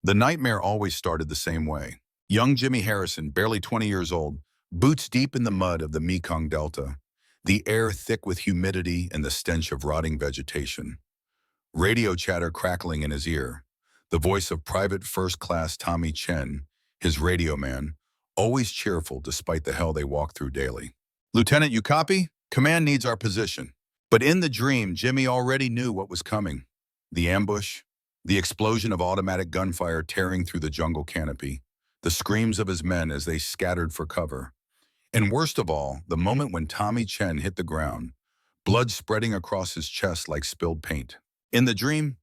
The nightmare always started the same way. Young Jimmy Harrison, barely 20 years old, boots deep in the mud of the Mekong Delta, the air thick with humidity and the stench of rotting vegetation. Radio chatter crackling in his ear, the voice of Private First Class Tommy Chen, his radio man, always cheerful despite the hell they walk through daily. "Lieutenant, you copy? Command needs our position." But in the dream, Jimmy already knew what was coming. The ambush, the explosion of automatic gunfire tearing through the jungle canopy, the screams of his men as they scattered for cover. And worst of all, the moment when Tommy Chen hit the ground, blood spreading across his chest like spilled paint. In the dream,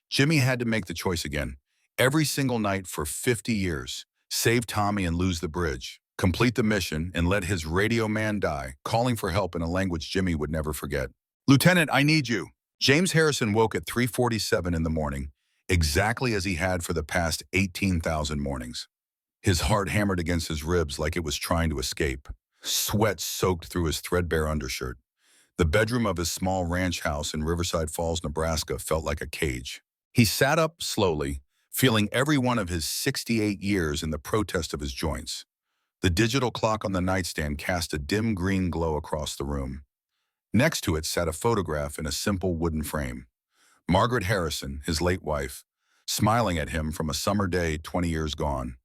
Jimmy had to make the choice again. Every single night for 50 years, save Tommy and lose the bridge, complete the mission, and let his radio man die, calling for help in a language Jimmy would never forget. "Lieutenant, I need you." James Harrison woke at 3:47 in the morning, exactly as he had for the past 18,000 mornings. His heart hammered against his ribs like it was trying to escape. Sweat soaked through his threadbare undershirt. The bedroom of his small ranch house in Riverside Falls, Nebraska felt like a cage. He sat up slowly, feeling every one of his 68 years in the protest of his joints. The digital clock on the nightstand cast a dim green glow across the room. Next to it sat a photograph in a simple wooden frame. Margaret Harrison, his late wife, smiling at him from a summer day 20 years gone.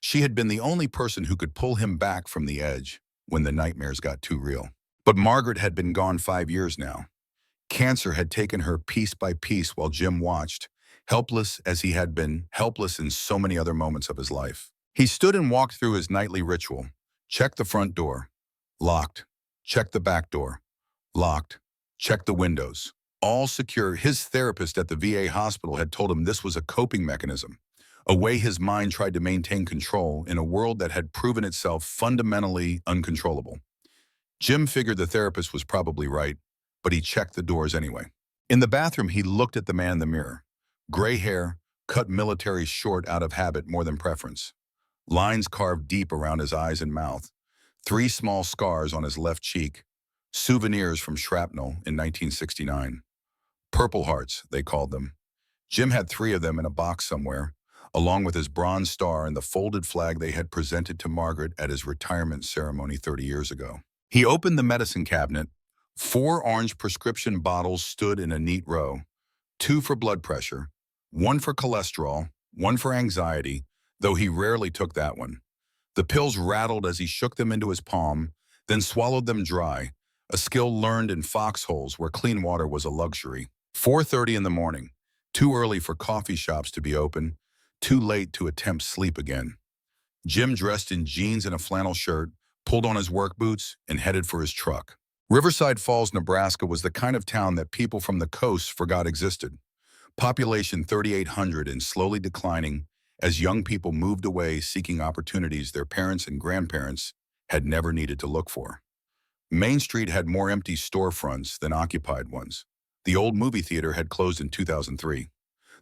She had been the only person who could pull him back from the edge when the nightmares got too real. But Margaret had been gone 5 years now. Cancer had taken her piece by piece while Jim watched, helpless as he had been helpless in so many other moments of his life. He stood and walked through his nightly ritual. Checked the front door. Locked. Checked the back door. Locked. Checked the windows. All secure. His therapist at the VA hospital had told him this was a coping mechanism, a way his mind tried to maintain control in a world that had proven itself fundamentally uncontrollable. Jim figured the therapist was probably right, but he checked the doors anyway. In the bathroom, he looked at the man in the mirror. Gray hair, cut military short out of habit more than preference. Lines carved deep around his eyes and mouth. 3 small scars on his left cheek. Souvenirs from shrapnel in 1969. Purple Hearts, they called them. Jim had 3 of them in a box somewhere, along with his bronze star and the folded flag they had presented to Margaret at his retirement ceremony 30 years ago. He opened the medicine cabinet. 4 orange prescription bottles stood in a neat row. 2 for blood pressure, 1 for cholesterol, 1 for anxiety, though he rarely took that one. The pills rattled as he shook them into his palm, then swallowed them dry, a skill learned in foxholes where clean water was a luxury. 4:30 in the morning, too early for coffee shops to be open, too late to attempt sleep again. Jim, dressed in jeans and a flannel shirt, pulled on his work boots and headed for his truck. Riverside Falls, Nebraska was the kind of town that people from the coast forgot existed. Population 3,800 and slowly declining as young people moved away seeking opportunities their parents and grandparents had never needed to look for. Main Street had more empty storefronts than occupied ones. The old movie theater had closed in 2003.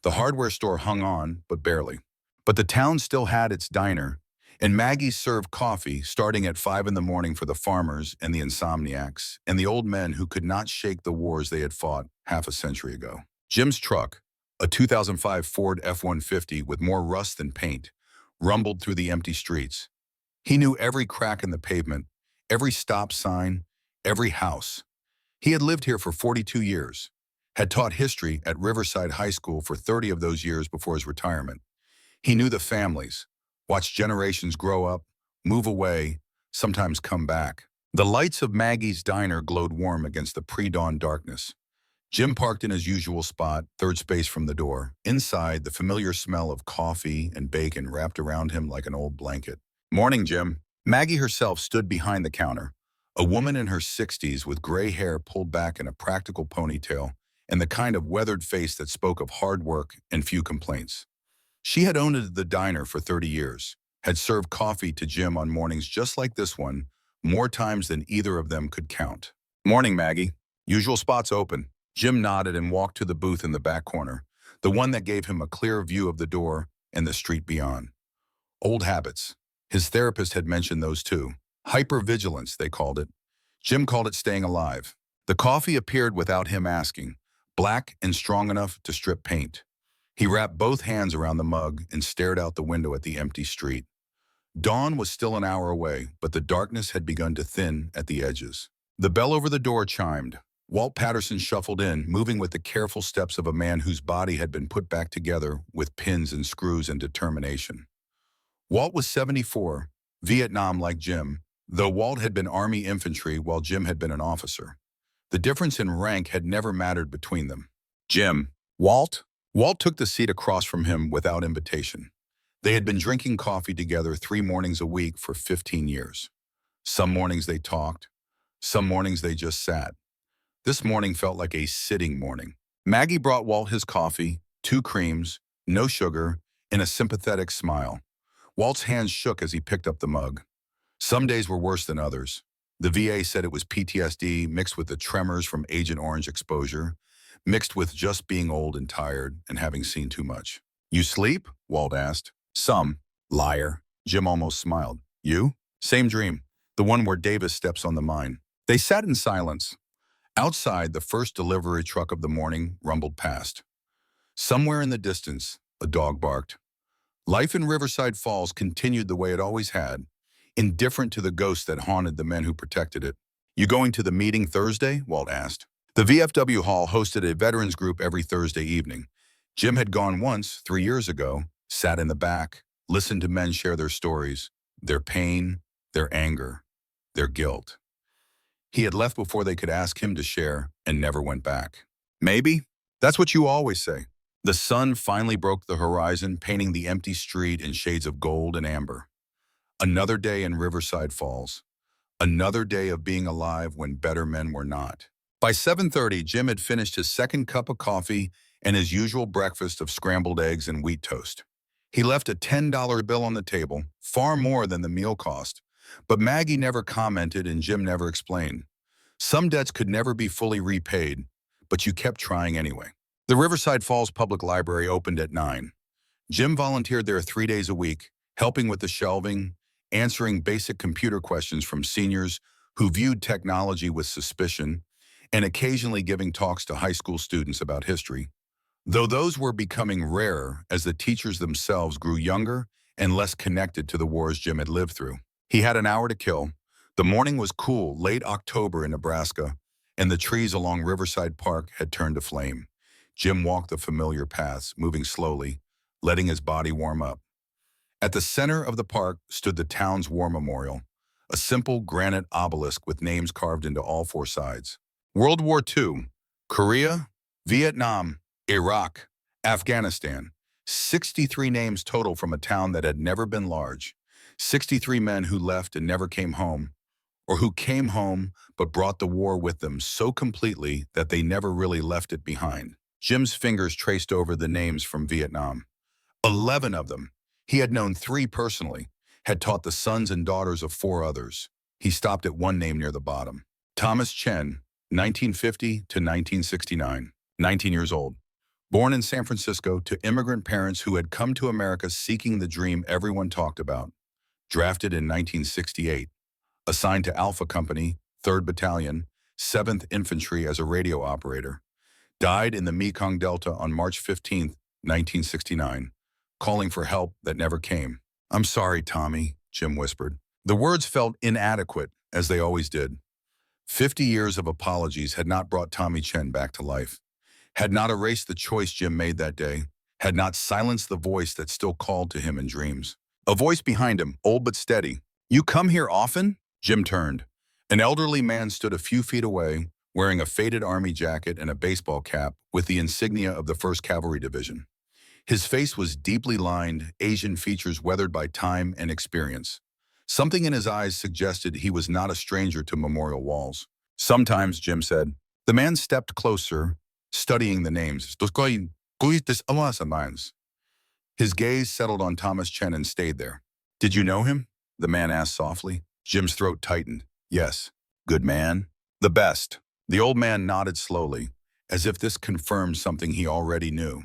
The hardware store hung on, but barely. But the town still had its diner, and Maggie's served coffee starting at 5 in the morning for the farmers and the insomniacs, and the old men who could not shake the wars they had fought half a century ago. Jim's truck, a 2005 Ford F-150 with more rust than paint, rumbled through the empty streets. He knew every crack in the pavement, every stop sign, every house. He had lived here for 42 years, had taught history at Riverside High School for 30 of those years before his retirement. He knew the families, watched generations grow up, move away, sometimes come back. The lights of Maggie's diner glowed warm against the pre-dawn darkness. Jim parked in his usual spot, third space from the door. Inside, the familiar smell of coffee and bacon wrapped around him like an old blanket. "Morning, Jim." Maggie herself stood behind the counter, a woman in her 60s with gray hair pulled back in a practical ponytail and the kind of weathered face that spoke of hard work and few complaints. She had owned the diner for 30 years, had served coffee to Jim on mornings just like this one, more times than either of them could count. "Morning, Maggie. Usual spot's open." Jim nodded and walked to the booth in the back corner, the one that gave him a clear view of the door and the street beyond. Old habits. His therapist had mentioned those too. Hypervigilance, they called it. Jim called it staying alive. The coffee appeared without him asking, black and strong enough to strip paint. He wrapped both hands around the mug and stared out the window at the empty street. Dawn was still an hour away, but the darkness had begun to thin at the edges. The bell over the door chimed. Walt Patterson shuffled in, moving with the careful steps of a man whose body had been put back together with pins and screws and determination. Walt was 74, Vietnam like Jim, though Walt had been Army infantry while Jim had been an officer. The difference in rank had never mattered between them. Jim. Walt? Walt took the seat across from him without invitation. They had been drinking coffee together 3 mornings a week for 15 years. Some mornings they talked. Some mornings they just sat. This morning felt like a sitting morning. Maggie brought Walt his coffee, 2 creams, no sugar, and a sympathetic smile. Walt's hands shook as he picked up the mug. Some days were worse than others. The VA said it was PTSD mixed with the tremors from Agent Orange exposure, mixed with just being old and tired and having seen too much. You sleep? Walt asked. Some. Liar. Jim almost smiled. You? Same dream. The one where Davis steps on the mine. They sat in silence. Outside, the first delivery truck of the morning rumbled past. Somewhere in the distance, a dog barked. Life in Riverside Falls continued the way it always had, indifferent to the ghosts that haunted the men who protected it. You going to the meeting Thursday? Walt asked. The VFW Hall hosted a veterans group every Thursday evening. Jim had gone once, 3 years ago, sat in the back, listened to men share their stories, their pain, their anger, their guilt. He had left before they could ask him to share and never went back. Maybe? That's what you always say. The sun finally broke the horizon, painting the empty street in shades of gold and amber. Another day in Riverside Falls. Another day of being alive when better men were not. By 7:30, Jim had finished his second cup of coffee and his usual breakfast of scrambled eggs and wheat toast. He left a $10 bill on the table, far more than the meal cost. But Maggie never commented and Jim never explained. Some debts could never be fully repaid, but you kept trying anyway. The Riverside Falls Public Library opened at 9. Jim volunteered there 3 days a week, helping with the shelving, answering basic computer questions from seniors who viewed technology with suspicion, and occasionally giving talks to high school students about history. Though those were becoming rarer as the teachers themselves grew younger and less connected to the wars Jim had lived through. He had an hour to kill. The morning was cool, late October in Nebraska, and the trees along Riverside Park had turned to flame. Jim walked the familiar paths, moving slowly, letting his body warm up. At the center of the park stood the town's war memorial, a simple granite obelisk with names carved into all 4 sides. World War II, Korea, Vietnam, Iraq, Afghanistan. 63 names total from a town that had never been large. 63 men who left and never came home, or who came home but brought the war with them so completely that they never really left it behind. Jim's fingers traced over the names from Vietnam. 11 of them. He had known 3 personally, had taught the sons and daughters of 4 others. He stopped at one name near the bottom. Thomas Chen, 1950 to 1969, 19 years old. Born in San Francisco to immigrant parents who had come to America seeking the dream everyone talked about. Drafted in 1968. Assigned to Alpha Company, 3rd Battalion, 7th Infantry as a radio operator. Died in the Mekong Delta on March 15, 1969, calling for help that never came. I'm sorry, Tommy, Jim whispered. The words felt inadequate, as they always did. 50 years of apologies had not brought Tommy Chen back to life, had not erased the choice Jim made that day, had not silenced the voice that still called to him in dreams. A voice behind him, old but steady. You come here often? Jim turned. An elderly man stood a few feet away, wearing a faded army jacket and a baseball cap with the insignia of the 1st Cavalry Division. His face was deeply lined, Asian features weathered by time and experience. Something in his eyes suggested he was not a stranger to memorial walls. Sometimes, Jim said. The man stepped closer, studying the names. His gaze settled on Thomas Chen and stayed there. Did you know him? The man asked softly. Jim's throat tightened. Yes. Good man. The best. The old man nodded slowly, as if this confirmed something he already knew.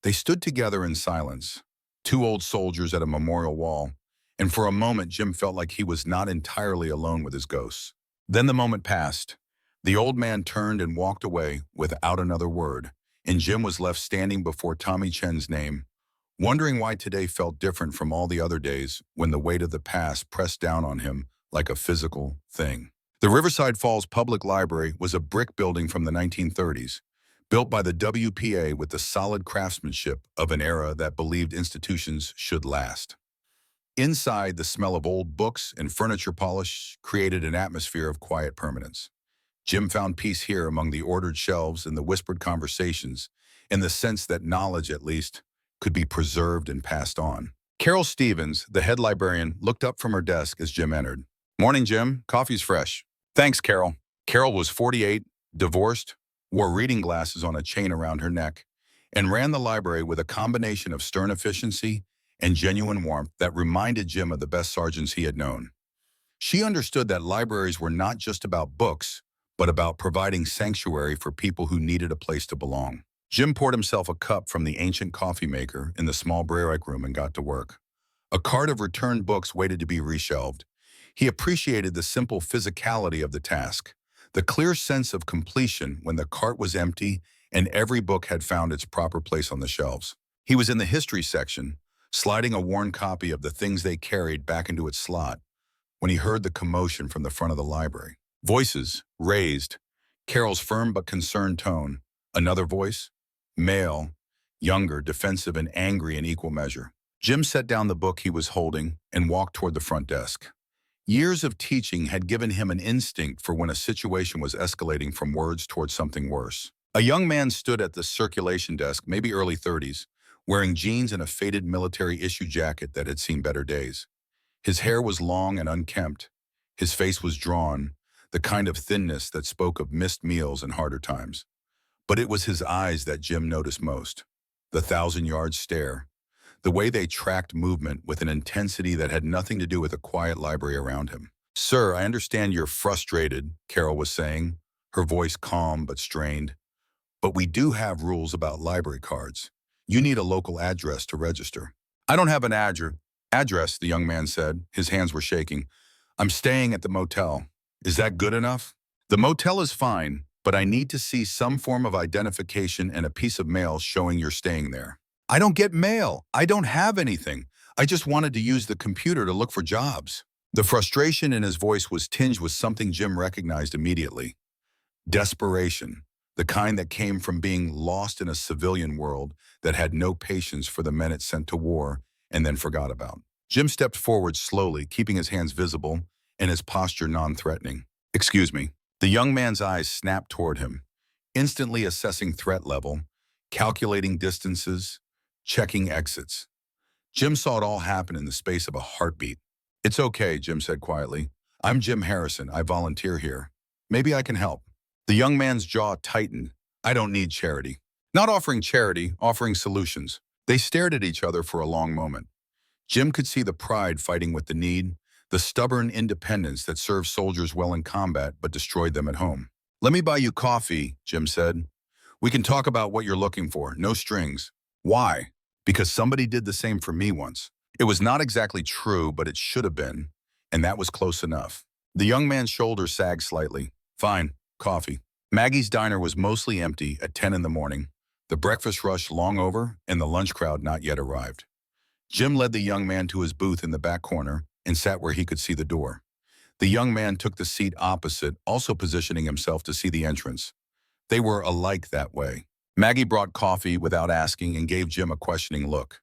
They stood together in silence, 2 old soldiers at a memorial wall, and for a moment Jim felt like he was not entirely alone with his ghosts. Then the moment passed. The old man turned and walked away without another word, and Jim was left standing before Tommy Chen's name, wondering why today felt different from all the other days when the weight of the past pressed down on him like a physical thing. The Riverside Falls Public Library was a brick building from the 1930s, built by the WPA with the solid craftsmanship of an era that believed institutions should last. Inside, the smell of old books and furniture polish created an atmosphere of quiet permanence. Jim found peace here among the ordered shelves and the whispered conversations, in the sense that knowledge, at least, could be preserved and passed on. Carol Stevens, the head librarian, looked up from her desk as Jim entered. "Morning, Jim. Coffee's fresh." "Thanks, Carol." Carol was 48, divorced, wore reading glasses on a chain around her neck, and ran the library with a combination of stern efficiency and genuine warmth that reminded Jim of the best sergeants he had known. She understood that libraries were not just about books, but about providing sanctuary for people who needed a place to belong. Jim poured himself a cup from the ancient coffee maker in the small break room and got to work. A cart of returned books waited to be reshelved. He appreciated the simple physicality of the task, the clear sense of completion when the cart was empty and every book had found its proper place on the shelves. He was in the history section, sliding a worn copy of The Things They Carried back into its slot, when he heard the commotion from the front of the library. Voices, raised, Carol's firm but concerned tone. Another voice, male, younger, defensive and angry in equal measure. Jim set down the book he was holding and walked toward the front desk. Years of teaching had given him an instinct for when a situation was escalating from words towards something worse. A young man stood at the circulation desk, maybe early 30s, wearing jeans and a faded military issue jacket that had seen better days. His hair was long and unkempt. His face was drawn, the kind of thinness that spoke of missed meals and harder times. But it was his eyes that Jim noticed most. The 1,000-yard stare. The way they tracked movement with an intensity that had nothing to do with a quiet library around him. "Sir, I understand you're frustrated," Carol was saying, her voice calm but strained. "But we do have rules about library cards. You need a local address to register." "I don't have an address," the young man said. His hands were shaking. "I'm staying at the motel. Is that good enough?" "The motel is fine, but I need to see some form of identification and a piece of mail showing you're staying there." "I don't get mail. I don't have anything. I just wanted to use the computer to look for jobs." The frustration in his voice was tinged with something Jim recognized immediately. Desperation, the kind that came from being lost in a civilian world that had no patience for the men it sent to war and then forgot about. Jim stepped forward slowly, keeping his hands visible and his posture non-threatening. "Excuse me." The young man's eyes snapped toward him, instantly assessing threat level, calculating distances, checking exits. Jim saw it all happen in the space of a heartbeat. "It's okay," Jim said quietly. "I'm Jim Harrison. I volunteer here. Maybe I can help." The young man's jaw tightened. "I don't need charity." Not offering charity, offering solutions. They stared at each other for a long moment. Jim could see the pride fighting with the need, the stubborn independence that served soldiers well in combat but destroyed them at home. "Let me buy you coffee," Jim said. "We can talk about what you're looking for, no strings." "Why?" "Because somebody did the same for me once." It was not exactly true, but it should have been, and that was close enough. The young man's shoulders sagged slightly. "Fine, coffee." Maggie's diner was mostly empty at 10 in the morning, the breakfast rush long over, and the lunch crowd not yet arrived. Jim led the young man to his booth in the back corner and sat where he could see the door. The young man took the seat opposite, also positioning himself to see the entrance. They were alike that way. Maggie brought coffee without asking and gave Jim a questioning look.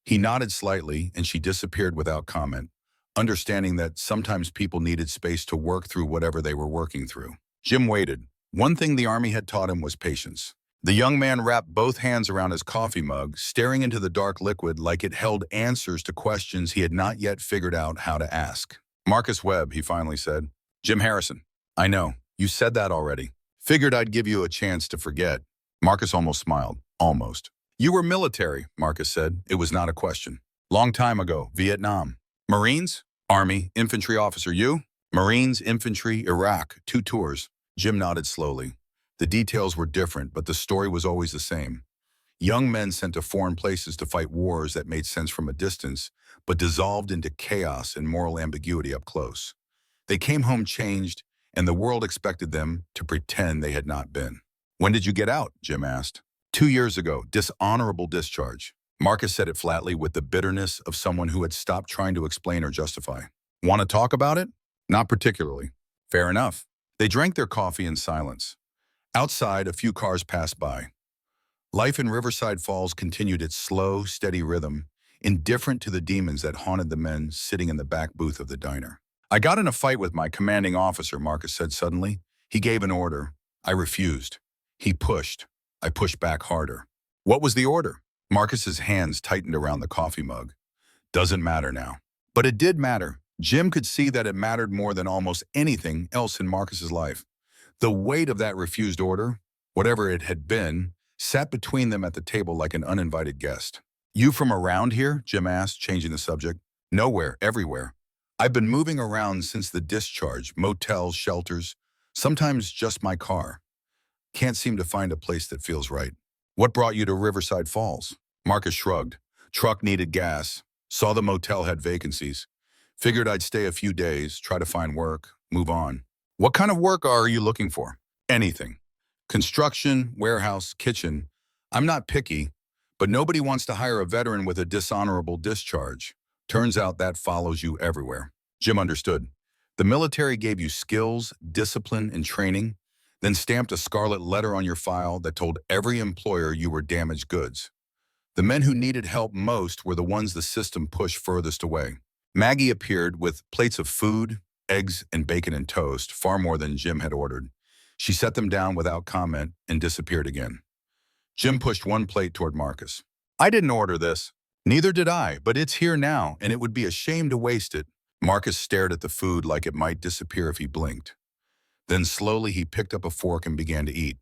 He nodded slightly, and she disappeared without comment, understanding that sometimes people needed space to work through whatever they were working through. Jim waited. One thing the Army had taught him was patience. The young man wrapped both hands around his coffee mug, staring into the dark liquid like it held answers to questions he had not yet figured out how to ask. "Marcus Webb," he finally said. "Jim Harrison." "I know. You said that already. Figured I'd give you a chance to forget." Marcus almost smiled. "Almost." "You were military," Marcus said. It was not a question. "Long time ago, Vietnam." "Marines?" "Army, infantry officer. You?" "Marines, infantry, Iraq, 2 tours." Jim nodded slowly. The details were different, but the story was always the same. Young men sent to foreign places to fight wars that made sense from a distance, but dissolved into chaos and moral ambiguity up close. They came home changed, and the world expected them to pretend they had not been. "When did you get out?" Jim asked. "2 years ago, dishonorable discharge." Marcus said it flatly with the bitterness of someone who had stopped trying to explain or justify. "Want to talk about it?" "Not particularly." "Fair enough." They drank their coffee in silence. Outside, a few cars passed by. Life in Riverside Falls continued its slow, steady rhythm, indifferent to the demons that haunted the men sitting in the back booth of the diner. "I got in a fight with my commanding officer," Marcus said suddenly. "He gave an order. I refused. He pushed. I pushed back harder." "What was the order?" Marcus's hands tightened around the coffee mug. "Doesn't matter now." But it did matter. Jim could see that it mattered more than almost anything else in Marcus's life. The weight of that refused order, whatever it had been, sat between them at the table like an uninvited guest. "You from around here?" Jim asked, changing the subject. "Nowhere, everywhere. I've been moving around since the discharge, motels, shelters, sometimes just my car. Can't seem to find a place that feels right." "What brought you to Riverside Falls?" Marcus shrugged. "Truck needed gas. Saw the motel had vacancies. Figured I'd stay a few days, try to find work, move on." "What kind of work are you looking for?" "Anything. Construction, warehouse, kitchen. I'm not picky, but nobody wants to hire a veteran with a dishonorable discharge. Turns out that follows you everywhere." Jim understood. The military gave you skills, discipline, and training, then stamped a scarlet letter on your file that told every employer you were damaged goods. The men who needed help most were the ones the system pushed furthest away. Maggie appeared with plates of food, eggs, and bacon and toast, far more than Jim had ordered. She set them down without comment and disappeared again. Jim pushed one plate toward Marcus. "I didn't order this." "Neither did I, but it's here now, and it would be a shame to waste it." Marcus stared at the food like it might disappear if he blinked. Then slowly he picked up a fork and began to eat.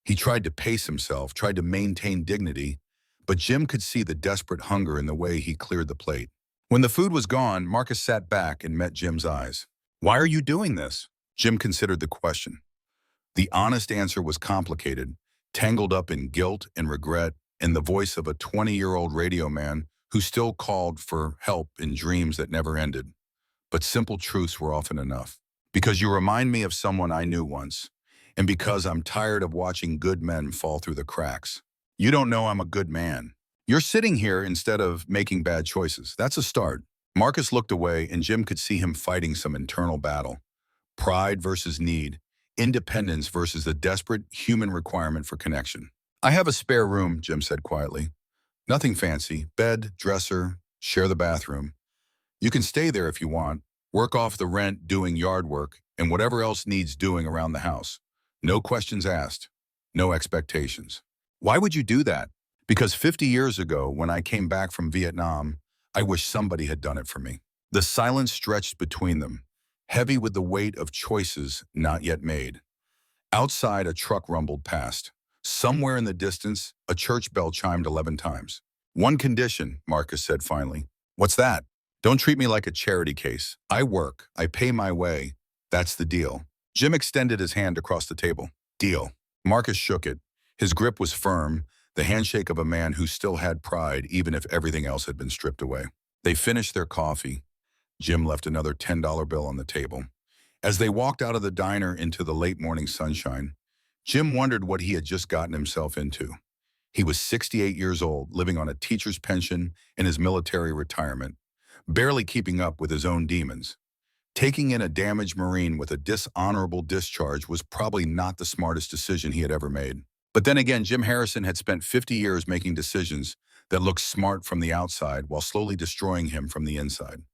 He tried to pace himself, tried to maintain dignity, but Jim could see the desperate hunger in the way he cleared the plate. When the food was gone, Marcus sat back and met Jim's eyes. "Why are you doing this?" Jim considered the question. The honest answer was complicated, tangled up in guilt and regret, and the voice of a 20-year-old radio man who still called for help in dreams that never ended. But simple truths were often enough. "Because you remind me of someone I knew once, and because I'm tired of watching good men fall through the cracks." "You don't know I'm a good man. You're sitting here instead of making bad choices. That's a start." Marcus looked away, and Jim could see him fighting some internal battle. Pride versus need, independence versus the desperate human requirement for connection. "I have a spare room," Jim said quietly. "Nothing fancy. Bed, dresser, share the bathroom. You can stay there if you want. Work off the rent doing yard work and whatever else needs doing around the house. No questions asked. No expectations." "Why would you do that?" "Because 50 years ago, when I came back from Vietnam, I wish somebody had done it for me." The silence stretched between them, heavy with the weight of choices not yet made. Outside, a truck rumbled past. Somewhere in the distance, a church bell chimed 11 times. "One condition," Marcus said finally. "What's that?" "Don't treat me like a charity case. I work. I pay my way. That's the deal." Jim extended his hand across the table. "Deal." Marcus shook it. His grip was firm, the handshake of a man who still had pride even if everything else had been stripped away. They finished their coffee. Jim left another $10 bill on the table. As they walked out of the diner into the late morning sunshine, Jim wondered what he had just gotten himself into. He was 68 years old, living on a teacher's pension in his military retirement, barely keeping up with his own demons. Taking in a damaged Marine with a dishonorable discharge was probably not the smartest decision he had ever made. But then again, Jim Harrison had spent 50 years making decisions that looked smart from the outside while slowly destroying him from the inside.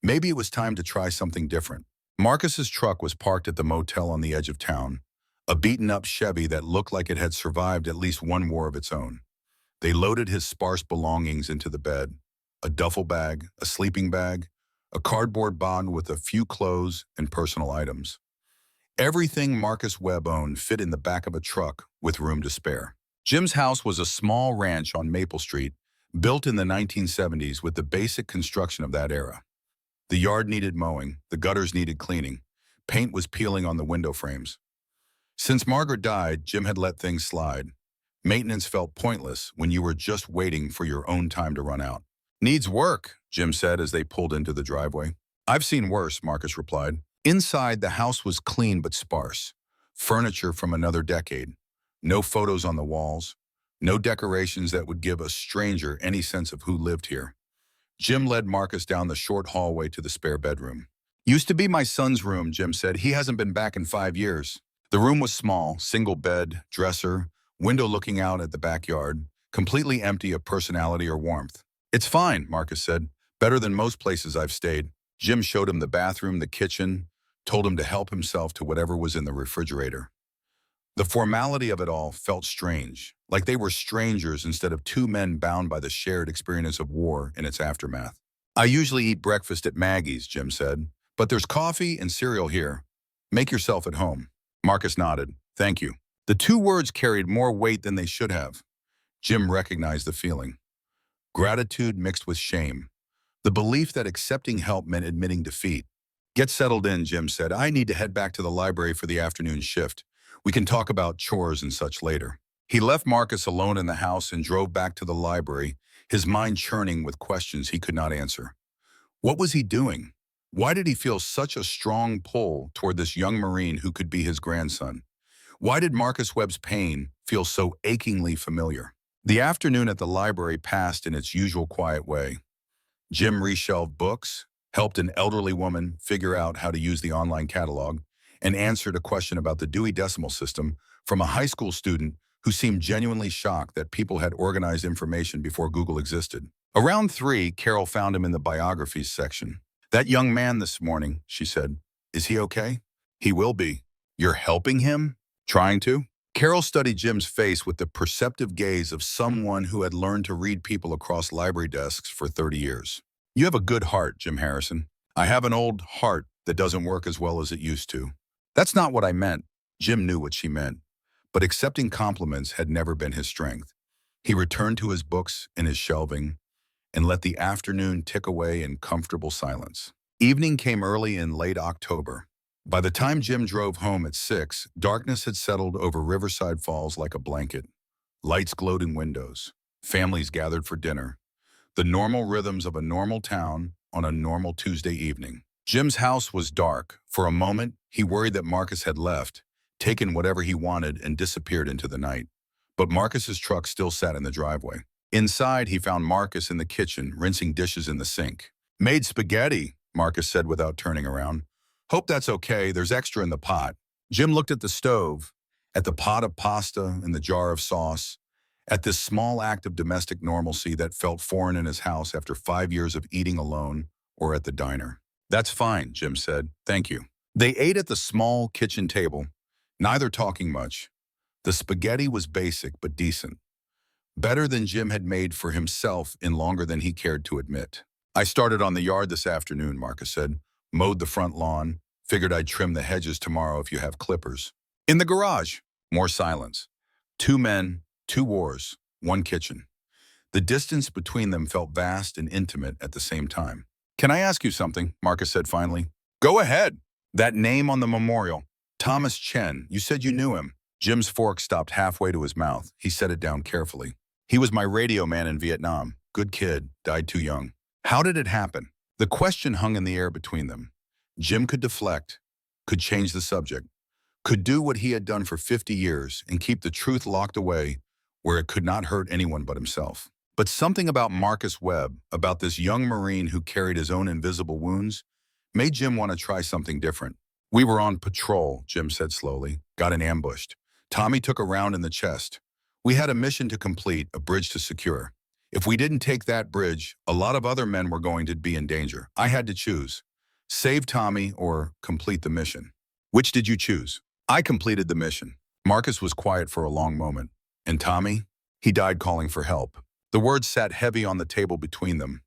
Maybe it was time to try something different. Marcus's truck was parked at the motel on the edge of town, a beaten-up Chevy that looked like it had survived at least one war of its own. They loaded his sparse belongings into the bed, a duffel bag, a sleeping bag, a cardboard box with a few clothes and personal items. Everything Marcus Webb owned fit in the back of a truck with room to spare. Jim's house was a small ranch on Maple Street, built in the 1970s with the basic construction of that era. The yard needed mowing, the gutters needed cleaning, paint was peeling on the window frames. Since Margaret died, Jim had let things slide. Maintenance felt pointless when you were just waiting for your own time to run out. "Needs work," Jim said as they pulled into the driveway. "I've seen worse," Marcus replied. Inside, the house was clean but sparse. Furniture from another decade. No photos on the walls. No decorations that would give a stranger any sense of who lived here. Jim led Marcus down the short hallway to the spare bedroom. Used to be my son's room, Jim said. He hasn't been back in 5 years. The room was small, single bed, dresser, window looking out at the backyard, completely empty of personality or warmth. It's fine, Marcus said. Better than most places I've stayed. Jim showed him the bathroom, the kitchen, told him to help himself to whatever was in the refrigerator. The formality of it all felt strange, like they were strangers instead of two men bound by the shared experience of war and its aftermath. I usually eat breakfast at Maggie's, Jim said, but there's coffee and cereal here. Make yourself at home. Marcus nodded. Thank you. The two words carried more weight than they should have. Jim recognized the feeling. Gratitude mixed with shame. The belief that accepting help meant admitting defeat. Get settled in, Jim said. I need to head back to the library for the afternoon shift. We can talk about chores and such later. He left Marcus alone in the house and drove back to the library, his mind churning with questions he could not answer. What was he doing? Why did he feel such a strong pull toward this young Marine who could be his grandson? Why did Marcus Webb's pain feel so achingly familiar? The afternoon at the library passed in its usual quiet way. Jim reshelved books, helped an elderly woman figure out how to use the online catalog, and answered a question about the Dewey Decimal System from a high school student who seemed genuinely shocked that people had organized information before Google existed. Around 3, Carol found him in the biographies section. That young man this morning, she said. Is he okay? He will be. You're helping him? Trying to? Carol studied Jim's face with the perceptive gaze of someone who had learned to read people across library desks for 30 years. You have a good heart, Jim Harrison. I have an old heart that doesn't work as well as it used to. That's not what I meant. Jim knew what she meant. But accepting compliments had never been his strength. He returned to his books and his shelving and let the afternoon tick away in comfortable silence. Evening came early in late October. By the time Jim drove home at 6, darkness had settled over Riverside Falls like a blanket. Lights glowed in windows. Families gathered for dinner. The normal rhythms of a normal town on a normal Tuesday evening. Jim's house was dark. For a moment, he worried that Marcus had left, taken whatever he wanted, and disappeared into the night. But Marcus's truck still sat in the driveway. Inside, he found Marcus in the kitchen, rinsing dishes in the sink. Made spaghetti, Marcus said without turning around. Hope that's okay, there's extra in the pot. Jim looked at the stove, at the pot of pasta and the jar of sauce, at this small act of domestic normalcy that felt foreign in his house after 5 years of eating alone or at the diner. That's fine, Jim said. Thank you. They ate at the small kitchen table, neither talking much. The spaghetti was basic but decent. Better than Jim had made for himself in longer than he cared to admit. I started on the yard this afternoon, Marcus said. Mowed the front lawn. Figured I'd trim the hedges tomorrow if you have clippers. In the garage. More silence. 2 men, 2 wars, 1 kitchen. The distance between them felt vast and intimate at the same time. Can I ask you something? Marcus said finally. Go ahead. That name on the memorial. Thomas Chen. You said you knew him. Jim's fork stopped halfway to his mouth. He set it down carefully. He was my radio man in Vietnam. Good kid. Died too young. How did it happen? The question hung in the air between them. Jim could deflect, could change the subject, could do what he had done for 50 years and keep the truth locked away where it could not hurt anyone but himself. But something about Marcus Webb, about this young Marine who carried his own invisible wounds, made Jim want to try something different. We were on patrol, Jim said slowly. Got ambushed. Tommy took a round in the chest. We had a mission to complete, a bridge to secure. If we didn't take that bridge, a lot of other men were going to be in danger. I had to choose. Save Tommy or complete the mission. Which did you choose? I completed the mission. Marcus was quiet for a long moment. And Tommy? He died calling for help. The words sat heavy on the table between them.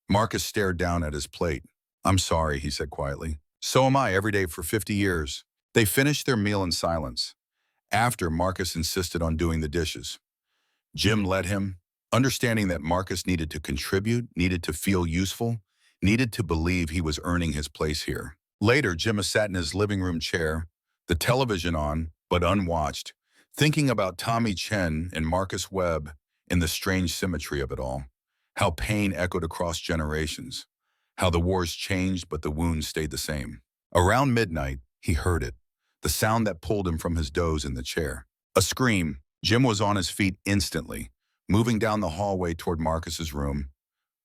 Marcus stared down at his plate. I'm sorry, he said quietly. So am I every day for 50 years. They finished their meal in silence. After, Marcus insisted on doing the dishes. Jim led him, understanding that Marcus needed to contribute, needed to feel useful, needed to believe he was earning his place here. Later, Jim sat in his living room chair, the television on, but unwatched, thinking about Tommy Chen and Marcus Webb and the strange symmetry of it all. How pain echoed across generations. How the wars changed, but the wounds stayed the same. Around midnight, he heard it, the sound that pulled him from his doze in the chair. A scream. Jim was on his feet instantly, moving down the hallway toward Marcus's room.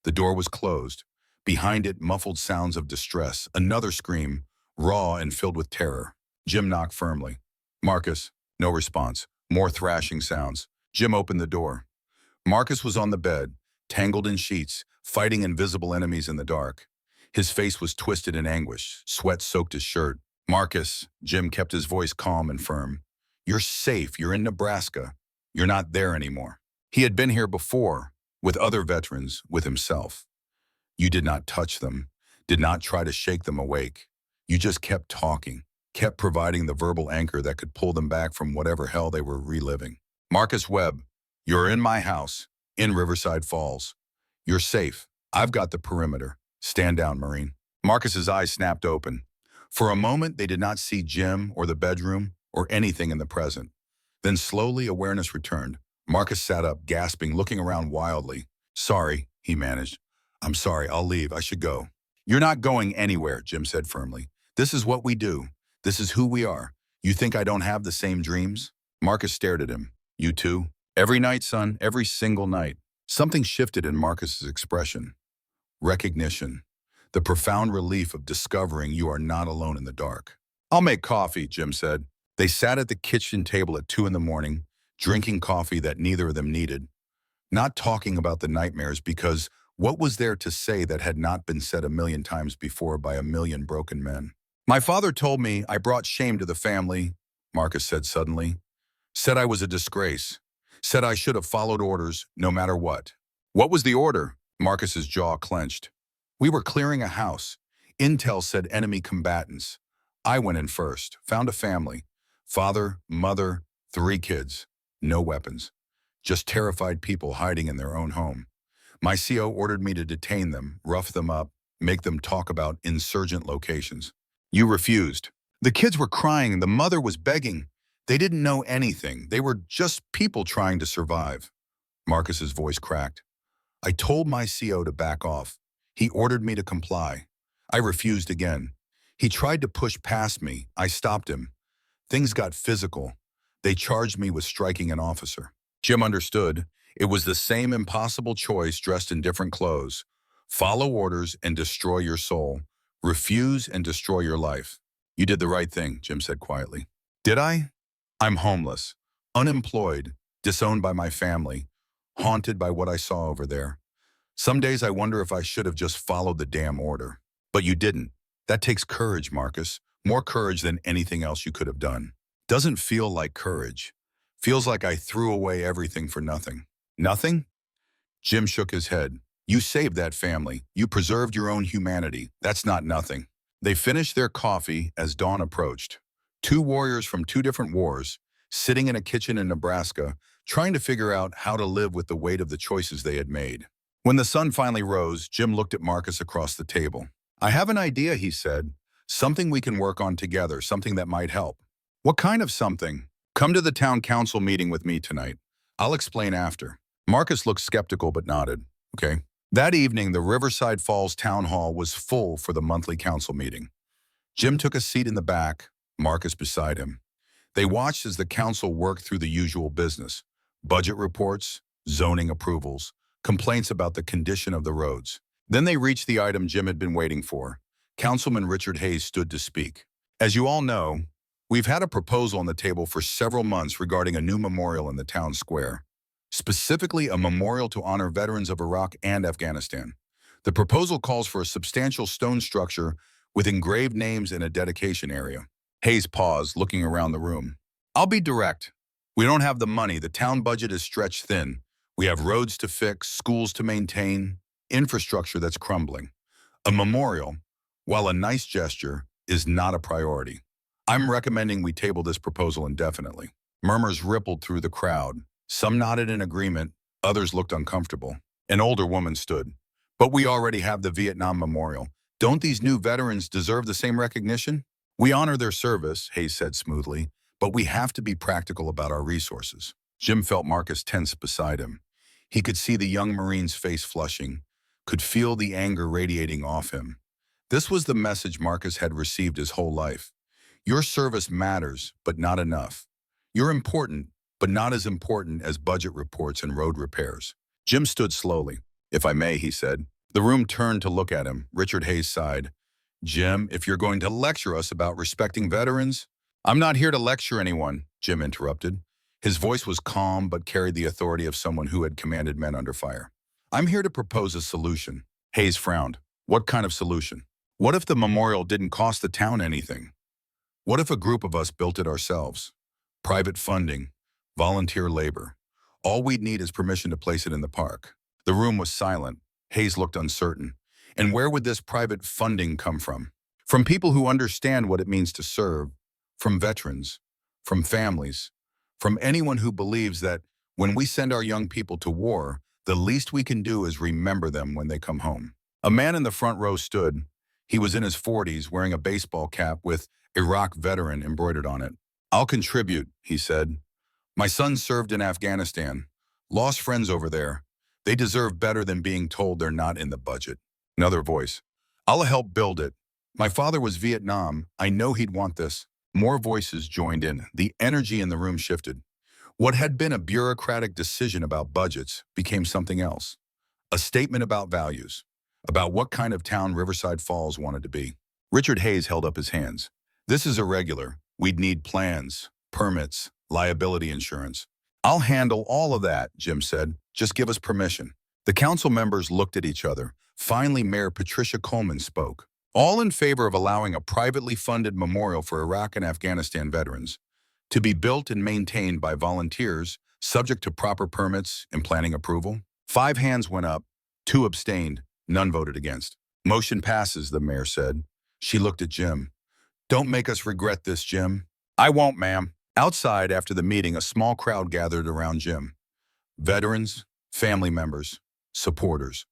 The door was closed. Behind it, muffled sounds of distress. Another scream, raw and filled with terror. Jim knocked firmly. Marcus, no response. More thrashing sounds. Jim opened the door. Marcus was on the bed, tangled in sheets, fighting invisible enemies in the dark. His face was twisted in anguish. Sweat soaked his shirt. Marcus, Jim kept his voice calm and firm. You're safe. You're in Nebraska. You're not there anymore. He had been here before, with other veterans, with himself. You did not touch them, did not try to shake them awake. You just kept talking, kept providing the verbal anchor that could pull them back from whatever hell they were reliving. Marcus Webb, you're in my house, in Riverside Falls. You're safe. I've got the perimeter. Stand down, Marine. Marcus's eyes snapped open. For a moment, they did not see Jim or the bedroom or anything in the present. Then slowly awareness returned. Marcus sat up, gasping, looking around wildly. Sorry, he managed. I'm sorry, I'll leave. I should go. You're not going anywhere, Jim said firmly. This is what we do. This is who we are. You think I don't have the same dreams? Marcus stared at him. You too? Every night, son, every single night. Something shifted in Marcus's expression. Recognition. The profound relief of discovering you are not alone in the dark. I'll make coffee, Jim said. They sat at the kitchen table at 2 a.m, drinking coffee that neither of them needed. Not talking about the nightmares because what was there to say that had not been said 1,000,000 times before by 1,000,000 broken men? My father told me I brought shame to the family, Marcus said suddenly. Said I was a disgrace. Said I should have followed orders no matter what. What was the order? Marcus's jaw clenched. We were clearing a house. Intel said enemy combatants. I went in first, found a family. Father, mother, 3 kids. No weapons. Just terrified people hiding in their own home. My CO ordered me to detain them, rough them up, make them talk about insurgent locations. You refused. The kids were crying, the mother was begging. They didn't know anything. They were just people trying to survive. Marcus's voice cracked. I told my CO to back off. He ordered me to comply. I refused again. He tried to push past me. I stopped him. Things got physical. They charged me with striking an officer. Jim understood. It was the same impossible choice dressed in different clothes. Follow orders and destroy your soul. Refuse and destroy your life. You did the right thing, Jim said quietly. Did I? I'm homeless, unemployed, disowned by my family, haunted by what I saw over there. Some days I wonder if I should have just followed the damn order. But you didn't. That takes courage, Marcus. More courage than anything else you could have done. Doesn't feel like courage. Feels like I threw away everything for nothing. Nothing? Jim shook his head. You saved that family. You preserved your own humanity. That's not nothing. They finished their coffee as dawn approached. 2 warriors from 2 different wars, sitting in a kitchen in Nebraska, trying to figure out how to live with the weight of the choices they had made. When the sun finally rose, Jim looked at Marcus across the table. I have an idea, he said. Something we can work on together, something that might help. What kind of something? Come to the town council meeting with me tonight. I'll explain after. Marcus looked skeptical but nodded. Okay. That evening, the Riverside Falls Town Hall was full for the monthly council meeting. Jim took a seat in the back, Marcus beside him. They watched as the council worked through the usual business. Budget reports, zoning approvals, complaints about the condition of the roads. Then they reached the item Jim had been waiting for. Councilman Richard Hayes stood to speak. As you all know, we've had a proposal on the table for several months regarding a new memorial in the town square. Specifically, a memorial to honor veterans of Iraq and Afghanistan. The proposal calls for a substantial stone structure with engraved names and a dedication area. Hayes paused, looking around the room. I'll be direct. We don't have the money. The town budget is stretched thin. We have roads to fix, schools to maintain, infrastructure that's crumbling. A memorial, while a nice gesture, is not a priority. I'm recommending we table this proposal indefinitely. Murmurs rippled through the crowd. Some nodded in agreement, others looked uncomfortable. An older woman stood. But we already have the Vietnam Memorial. Don't these new veterans deserve the same recognition? We honor their service, Hayes said smoothly, but we have to be practical about our resources. Jim felt Marcus tense beside him. He could see the young Marine's face flushing, could feel the anger radiating off him. This was the message Marcus had received his whole life. Your service matters, but not enough. You're important, but not as important as budget reports and road repairs. Jim stood slowly. "If I may," he said. The room turned to look at him. Richard Hayes sighed. "Jim, if you're going to lecture us about respecting veterans—" "I'm not here to lecture anyone," Jim interrupted. His voice was calm but carried the authority of someone who had commanded men under fire. "I'm here to propose a solution." Hayes frowned. "What kind of solution?" "What if the memorial didn't cost the town anything? What if a group of us built it ourselves? Private funding, volunteer labor. All we'd need is permission to place it in the park." The room was silent. Hayes looked uncertain. And where would this private funding come from? From people who understand what it means to serve, from veterans, from families, from anyone who believes that when we send our young people to war, the least we can do is remember them when they come home. A man in the front row stood. He was in his 40s, wearing a baseball cap with Iraq veteran embroidered on it. "I'll contribute," he said. "My son served in Afghanistan, lost friends over there. They deserve better than being told they're not in the budget." Another voice. "I'll help build it. My father was Vietnam. I know he'd want this." More voices joined in. The energy in the room shifted. What had been a bureaucratic decision about budgets became something else. A statement about values, about what kind of town Riverside Falls wanted to be. Richard Hayes held up his hands. "This is irregular. We'd need plans, permits, liability insurance." "I'll handle all of that," Jim said. "Just give us permission." The council members looked at each other. Finally, Mayor Patricia Coleman spoke. "All in favor of allowing a privately funded memorial for Iraq and Afghanistan veterans to be built and maintained by volunteers, subject to proper permits and planning approval?" 5 hands went up, 2 abstained, none voted against. "Motion passes," the mayor said. She looked at Jim. "Don't make us regret this, Jim." "I won't, ma'am." Outside, after the meeting, a small crowd gathered around Jim. Veterans, family members, supporters.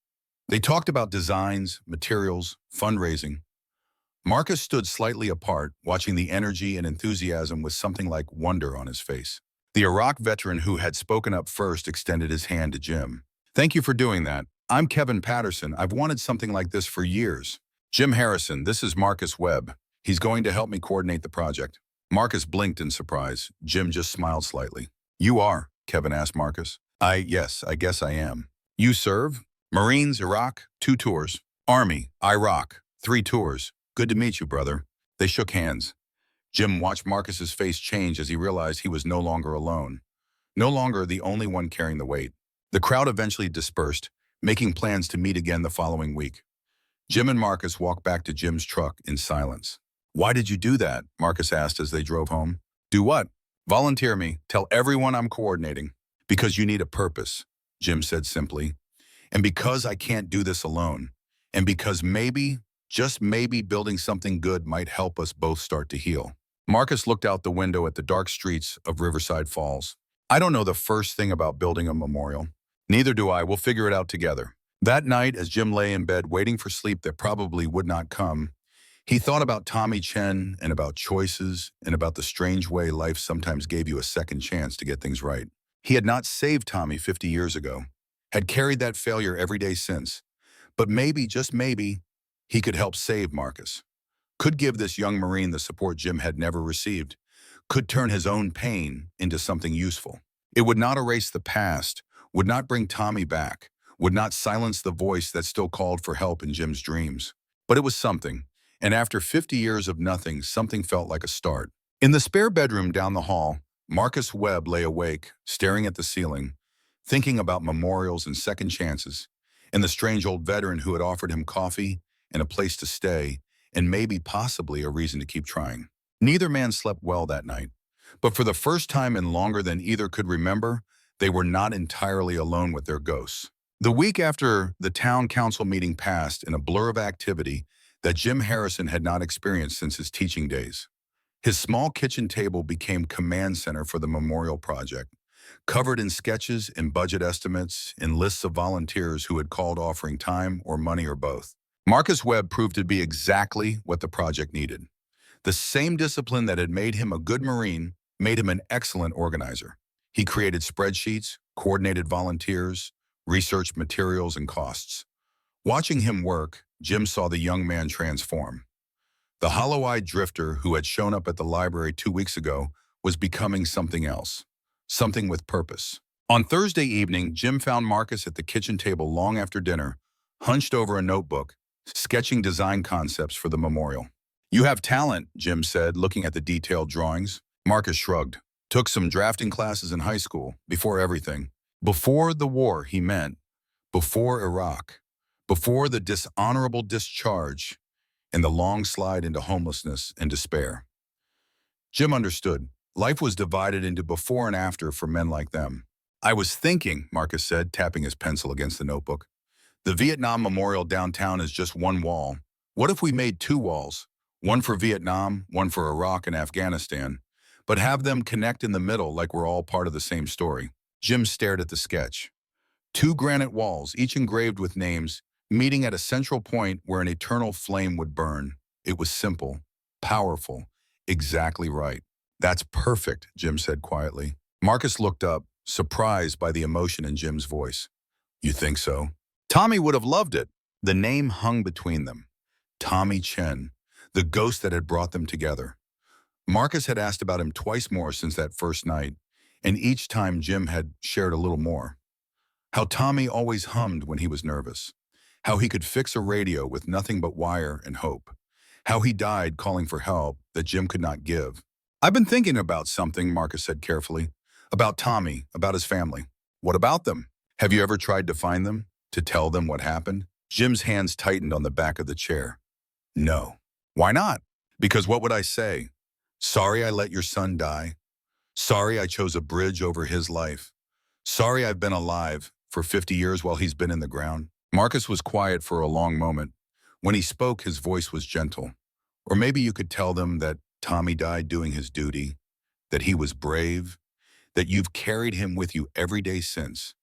They talked about designs, materials, fundraising. Marcus stood slightly apart, watching the energy and enthusiasm with something like wonder on his face. The Iraq veteran who had spoken up first extended his hand to Jim. "Thank you for doing that. I'm Kevin Patterson. I've wanted something like this for years." "Jim Harrison, this is Marcus Webb. He's going to help me coordinate the project." Marcus blinked in surprise. Jim just smiled slightly. "You are?" Kevin asked Marcus. Yes, I guess I am." "You serve?" "Marines, Iraq, 2 tours. Army, Iraq, 3 tours. Good to meet you, brother." They shook hands. Jim watched Marcus's face change as he realized he was no longer alone. No longer the only one carrying the weight. The crowd eventually dispersed, making plans to meet again the following week. Jim and Marcus walked back to Jim's truck in silence. "Why did you do that?" Marcus asked as they drove home. "Do what?" "Volunteer me. Tell everyone I'm coordinating." "Because you need a purpose," Jim said simply. "And because I can't do this alone. And because maybe, just maybe, building something good might help us both start to heal." Marcus looked out the window at the dark streets of Riverside Falls. "I don't know the first thing about building a memorial." "Neither do I. We'll figure it out together." That night, as Jim lay in bed waiting for sleep that probably would not come, he thought about Tommy Chen and about choices and about the strange way life sometimes gave you a second chance to get things right. He had not saved Tommy 50 years ago, had carried that failure every day since. But maybe, just maybe, he could help save Marcus. Could give this young Marine the support Jim had never received. Could turn his own pain into something useful. It would not erase the past, would not bring Tommy back, would not silence the voice that still called for help in Jim's dreams. But it was something. And after 50 years of nothing, something felt like a start. In the spare bedroom down the hall, Marcus Webb lay awake, staring at the ceiling, thinking about memorials and second chances, and the strange old veteran who had offered him coffee and a place to stay, and maybe possibly a reason to keep trying. Neither man slept well that night, but for the first time in longer than either could remember, they were not entirely alone with their ghosts. The week after the town council meeting passed in a blur of activity that Jim Harrison had not experienced since his teaching days. His small kitchen table became command center for the memorial project, covered in sketches and budget estimates and lists of volunteers who had called offering time or money or both. Marcus Webb proved to be exactly what the project needed. The same discipline that had made him a good Marine made him an excellent organizer. He created spreadsheets, coordinated volunteers, researched materials and costs. Watching him work, Jim saw the young man transform. The hollow-eyed drifter who had shown up at the library 2 weeks ago was becoming something else, something with purpose. On Thursday evening, Jim found Marcus at the kitchen table long after dinner, hunched over a notebook, sketching design concepts for the memorial. "You have talent," Jim said, looking at the detailed drawings. Marcus shrugged. "Took some drafting classes in high school, before everything. Before the war, he meant. Before Iraq. Before the dishonorable discharge and the long slide into homelessness and despair." Jim understood. Life was divided into before and after for men like them. "I was thinking," Marcus said, tapping his pencil against the notebook. "The Vietnam Memorial downtown is just one wall. What if we made two walls? One for Vietnam, one for Iraq and Afghanistan, but have them connect in the middle like we're all part of the same story." Jim stared at the sketch. Two granite walls, each engraved with names, meeting at a central point where an eternal flame would burn. It was simple, powerful, exactly right. "That's perfect," Jim said quietly. Marcus looked up, surprised by the emotion in Jim's voice. "You think so?" Tommy would have loved it. The name hung between them. Tommy Chen, the ghost that had brought them together. Marcus had asked about him twice more since that first night, and each time Jim had shared a little more. How Tommy always hummed when he was nervous. How he could fix a radio with nothing but wire and hope. How he died calling for help that Jim could not give. "I've been thinking about something," Marcus said carefully. "About Tommy, about his family." "What about them? Have you ever tried to find them? To tell them what happened?" Jim's hands tightened on the back of the chair. "No." "Why not?" "Because what would I say? Sorry I let your son die. Sorry I chose a bridge over his life. Sorry I've been alive for 50 years while he's been in the ground." Marcus was quiet for a long moment. When he spoke, his voice was gentle. "Or maybe you could tell them that Tommy died doing his duty, that he was brave, that you've carried him with you every day since,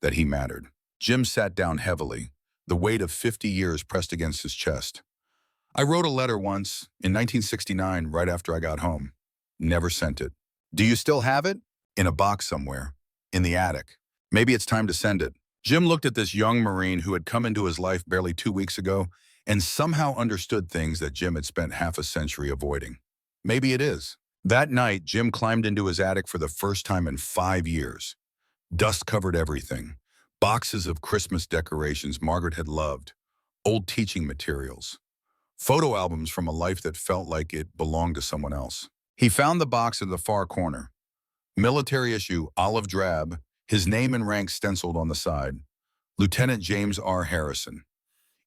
that he mattered." Jim sat down heavily, the weight of 50 years pressed against his chest. "I wrote a letter once, in 1969, right after I got home. Never sent it." "Do you still have it?" "In a box somewhere. In the attic. Maybe it's time to send it." Jim looked at this young Marine who had come into his life barely 2 weeks ago and somehow understood things that Jim had spent half a century avoiding. Maybe it is. That night, Jim climbed into his attic for the first time in 5 years. Dust covered everything. Boxes of Christmas decorations Margaret had loved. Old teaching materials. Photo albums from a life that felt like it belonged to someone else. He found the box in the far corner. Military issue, olive drab, his name and rank stenciled on the side. Lieutenant James R. Harrison.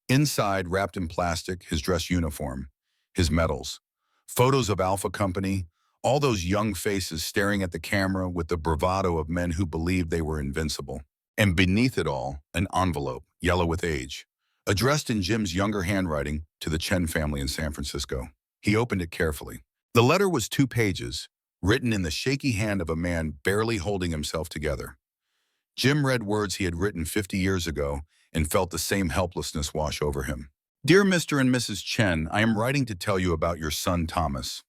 Inside, wrapped in plastic, his dress uniform, his medals. Photos of Alpha Company, all those young faces staring at the camera with the bravado of men who believed they were invincible. And beneath it all, an envelope, yellow with age, addressed in Jim's younger handwriting to the Chen family in San Francisco. He opened it carefully. The letter was 2 pages, written in the shaky hand of a man barely holding himself together. Jim read words he had written 50 years ago and felt the same helplessness wash over him. "Dear Mr. and Mrs. Chen, I am writing to tell you about your son Thomas.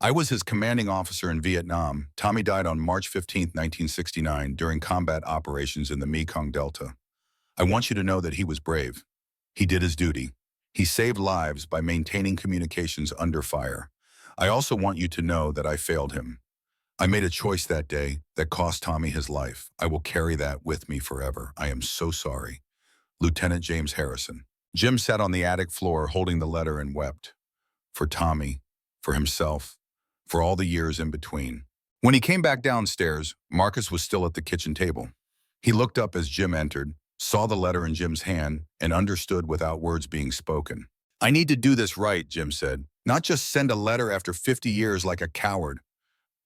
I was his commanding officer in Vietnam. Tommy died on March 15, 1969, during combat operations in the Mekong Delta. I want you to know that he was brave. He did his duty. He saved lives by maintaining communications under fire. I also want you to know that I failed him. I made a choice that day that cost Tommy his life. I will carry that with me forever. I am so sorry. Lieutenant James Harrison." Jim sat on the attic floor holding the letter and wept. For Tommy, for himself, for all the years in between. When he came back downstairs, Marcus was still at the kitchen table. He looked up as Jim entered, saw the letter in Jim's hand, and understood without words being spoken. "I need to do this right," Jim said. "Not just send a letter after 50 years like a coward.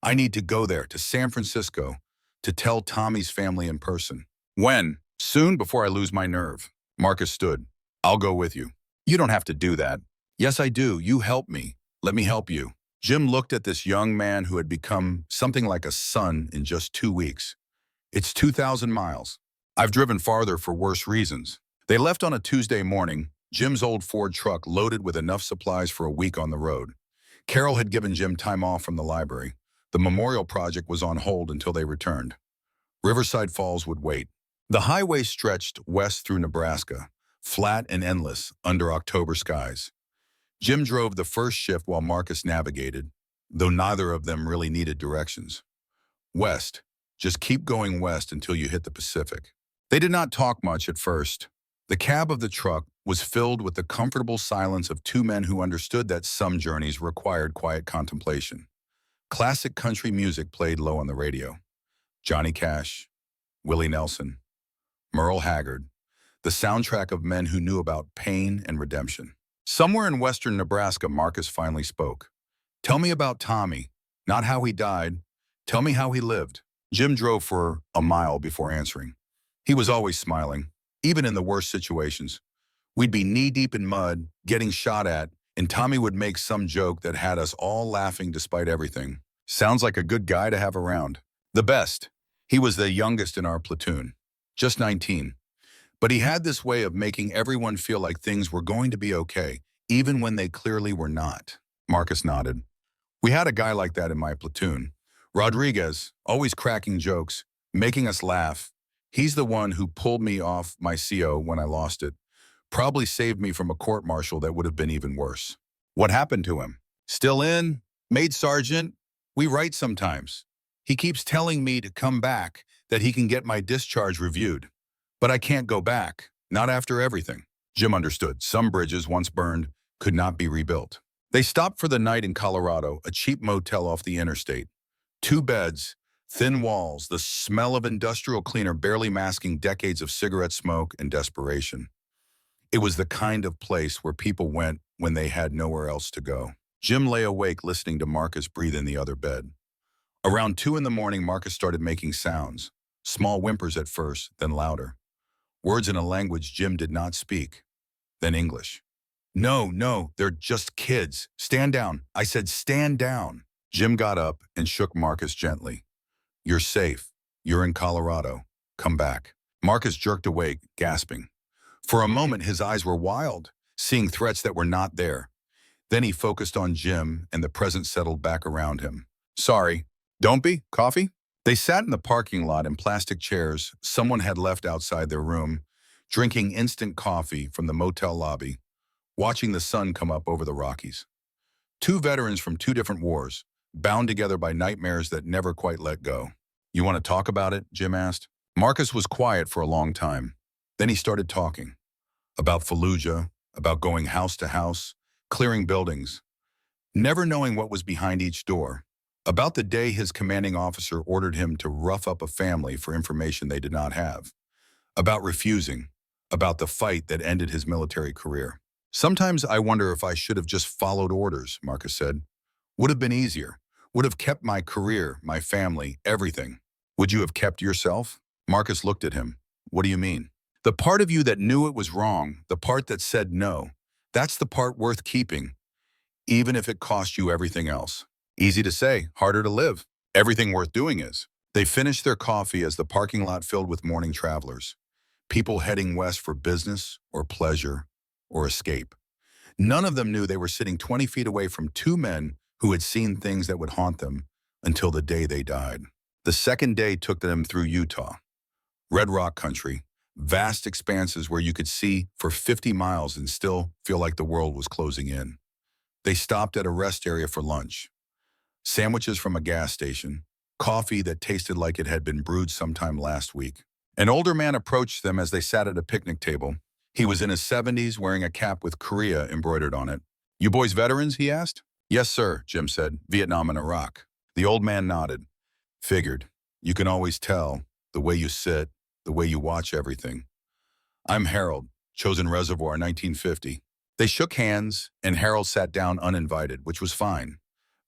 I need to go there, to San Francisco, to tell Tommy's family in person." "When?" "Soon, before I lose my nerve." Marcus stood. "I'll go with you." "You don't have to do that." "Yes, I do. You help me. Let me help you." Jim looked at this young man who had become something like a son in just 2 weeks. "It's 2,000 miles. I've driven farther for worse reasons." They left on a Tuesday morning, Jim's old Ford truck loaded with enough supplies for a week on the road. Carol had given Jim time off from the library. The memorial project was on hold until they returned. Riverside Falls would wait. The highway stretched west through Nebraska, flat and endless under October skies. Jim drove the first shift while Marcus navigated, though neither of them really needed directions. West. Just keep going west until you hit the Pacific. They did not talk much at first. The cab of the truck was filled with the comfortable silence of two men who understood that some journeys required quiet contemplation. Classic country music played low on the radio. Johnny Cash, Willie Nelson, Merle Haggard, the soundtrack of men who knew about pain and redemption. Somewhere in western Nebraska, Marcus finally spoke. Tell me about Tommy, not how he died. Tell me how he lived. Jim drove for a mile before answering. He was always smiling, even in the worst situations. We'd be knee-deep in mud, getting shot at, and Tommy would make some joke that had us all laughing despite everything. Sounds like a good guy to have around. The best. He was the youngest in our platoon, just 19. But he had this way of making everyone feel like things were going to be okay, even when they clearly were not. Marcus nodded. We had a guy like that in my platoon. Rodriguez, always cracking jokes, making us laugh. He's the one who pulled me off my CO when I lost it. Probably saved me from a court-martial that would have been even worse. What happened to him? Still in? Made sergeant? We write sometimes. He keeps telling me to come back, that he can get my discharge reviewed. But I can't go back, not after everything. Jim understood. Some bridges, once burned, could not be rebuilt. They stopped for the night in Colorado, a cheap motel off the interstate. 2 beds, thin walls, the smell of industrial cleaner barely masking decades of cigarette smoke and desperation. It was the kind of place where people went when they had nowhere else to go. Jim lay awake listening to Marcus breathe in the other bed. Around 2 in the morning, Marcus started making sounds, small whimpers at first, then louder. Words in a language Jim did not speak, then English. No, they're just kids. Stand down. I said stand down. Jim got up and shook Marcus gently. You're safe. You're in Colorado. Come back. Marcus jerked awake, gasping. For a moment, his eyes were wild, seeing threats that were not there. Then he focused on Jim, and the present settled back around him. Sorry. Don't be. Coffee? They sat in the parking lot in plastic chairs someone had left outside their room, drinking instant coffee from the motel lobby, watching the sun come up over the Rockies. 2 veterans from 2 different wars, bound together by nightmares that never quite let go. You want to talk about it? Jim asked. Marcus was quiet for a long time. Then he started talking. About Fallujah, about going house to house, clearing buildings, never knowing what was behind each door. About the day his commanding officer ordered him to rough up a family for information they did not have. About refusing. About the fight that ended his military career. Sometimes I wonder if I should have just followed orders, Marcus said. Would have been easier. Would have kept my career, my family, everything. Would you have kept yourself? Marcus looked at him. What do you mean? The part of you that knew it was wrong, the part that said no, that's the part worth keeping, even if it cost you everything else. Easy to say, harder to live. Everything worth doing is. They finished their coffee as the parking lot filled with morning travelers. People heading west for business or pleasure or escape. None of them knew they were sitting 20 feet away from 2 men who had seen things that would haunt them until the day they died. The second day took them through Utah. Red Rock country, vast expanses where you could see for 50 miles and still feel like the world was closing in. They stopped at a rest area for lunch. Sandwiches from a gas station, coffee that tasted like it had been brewed sometime last week. An older man approached them as they sat at a picnic table. He was in his 70s, wearing a cap with Korea embroidered on it. You boys veterans, he asked. Yes, sir, Jim said, Vietnam and Iraq. The old man nodded. Figured. You can always tell, the way you sit, the way you watch everything. I'm Harold, chosen reservoir 1950. They shook hands, and Harold sat down uninvited, which was fine.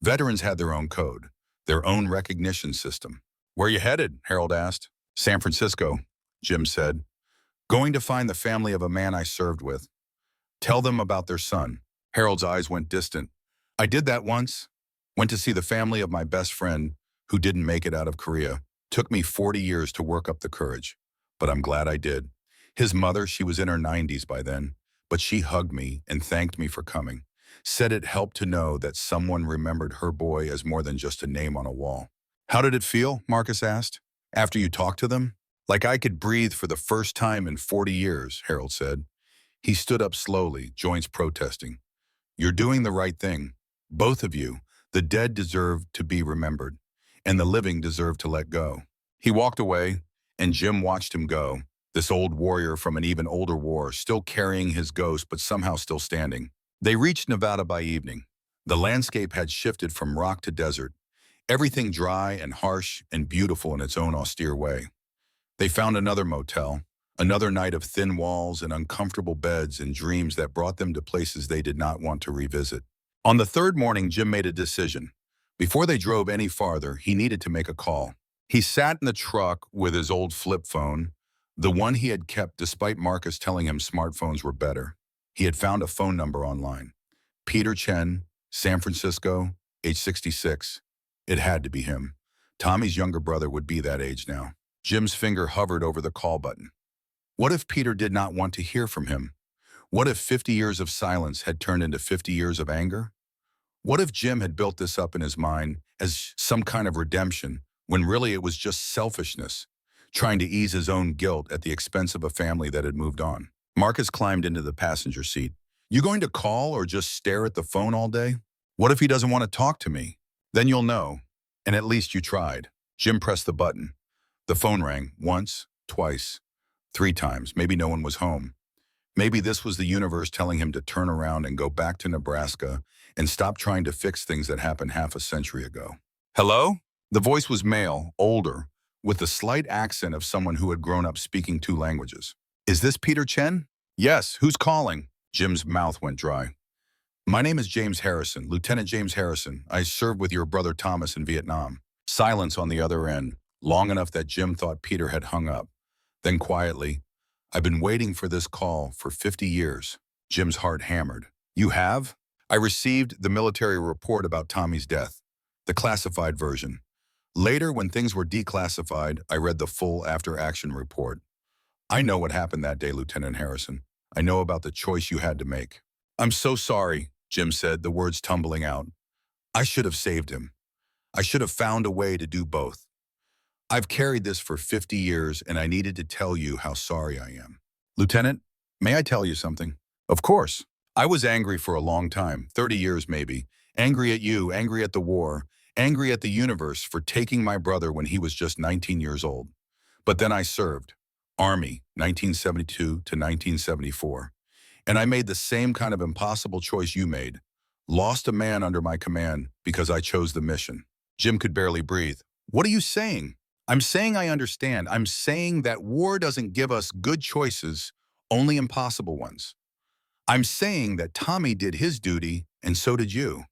Veterans had their own code, their own recognition system. Where you headed? Harold asked. San Francisco, Jim said. Going to find the family of a man I served with. Tell them about their son. Harold's eyes went distant. I did that once. Went to see the family of my best friend who didn't make it out of Korea. Took me 40 years to work up the courage, but I'm glad I did. His mother, she was in her 90s by then, but she hugged me and thanked me for coming. Said it helped to know that someone remembered her boy as more than just a name on a wall. How did it feel? Marcus asked. After you talked to them? Like I could breathe for the first time in 40 years, Harold said. He stood up slowly, joints protesting. You're doing the right thing. Both of you. The dead deserve to be remembered, and the living deserve to let go. He walked away, and Jim watched him go, this old warrior from an even older war, still carrying his ghost but somehow still standing. They reached Nevada by evening. The landscape had shifted from rock to desert, everything dry and harsh and beautiful in its own austere way. They found another motel, another night of thin walls and uncomfortable beds and dreams that brought them to places they did not want to revisit. On the third morning, Jim made a decision. Before they drove any farther, he needed to make a call. He sat in the truck with his old flip phone, the one he had kept despite Marcus telling him smartphones were better. He had found a phone number online. Peter Chen, San Francisco, age 66. It had to be him. Tommy's younger brother would be that age now. Jim's finger hovered over the call button. What if Peter did not want to hear from him? What if 50 years of silence had turned into 50 years of anger? What if Jim had built this up in his mind as some kind of redemption, when really it was just selfishness, trying to ease his own guilt at the expense of a family that had moved on? Marcus climbed into the passenger seat. You going to call or just stare at the phone all day? What if he doesn't want to talk to me? Then you'll know, and at least you tried. Jim pressed the button. The phone rang once, twice, 3 times. Maybe no one was home. Maybe this was the universe telling him to turn around and go back to Nebraska and stop trying to fix things that happened half a century ago. Hello? The voice was male, older, with the slight accent of someone who had grown up speaking 2 languages. Is this Peter Chen? Yes, who's calling? Jim's mouth went dry. My name is James Harrison, Lieutenant James Harrison. I served with your brother Thomas in Vietnam. Silence on the other end, long enough that Jim thought Peter had hung up. Then quietly, I've been waiting for this call for 50 years. Jim's heart hammered. You have? I received the military report about Tommy's death, the classified version. Later, when things were declassified, I read the full after-action report. I know what happened that day, Lieutenant Harrison. I know about the choice you had to make. I'm so sorry, Jim said, the words tumbling out. I should have saved him. I should have found a way to do both. I've carried this for 50 years, and I needed to tell you how sorry I am. Lieutenant, may I tell you something? Of course. I was angry for a long time, 30 years maybe. Angry at you, angry at the war, angry at the universe for taking my brother when he was just 19 years old. But then I served. Army, 1972 to 1974. And I made the same kind of impossible choice you made. Lost a man under my command because I chose the mission. Jim could barely breathe. What are you saying? I'm saying I understand. I'm saying that war doesn't give us good choices, only impossible ones. I'm saying that Tommy did his duty, and so did you.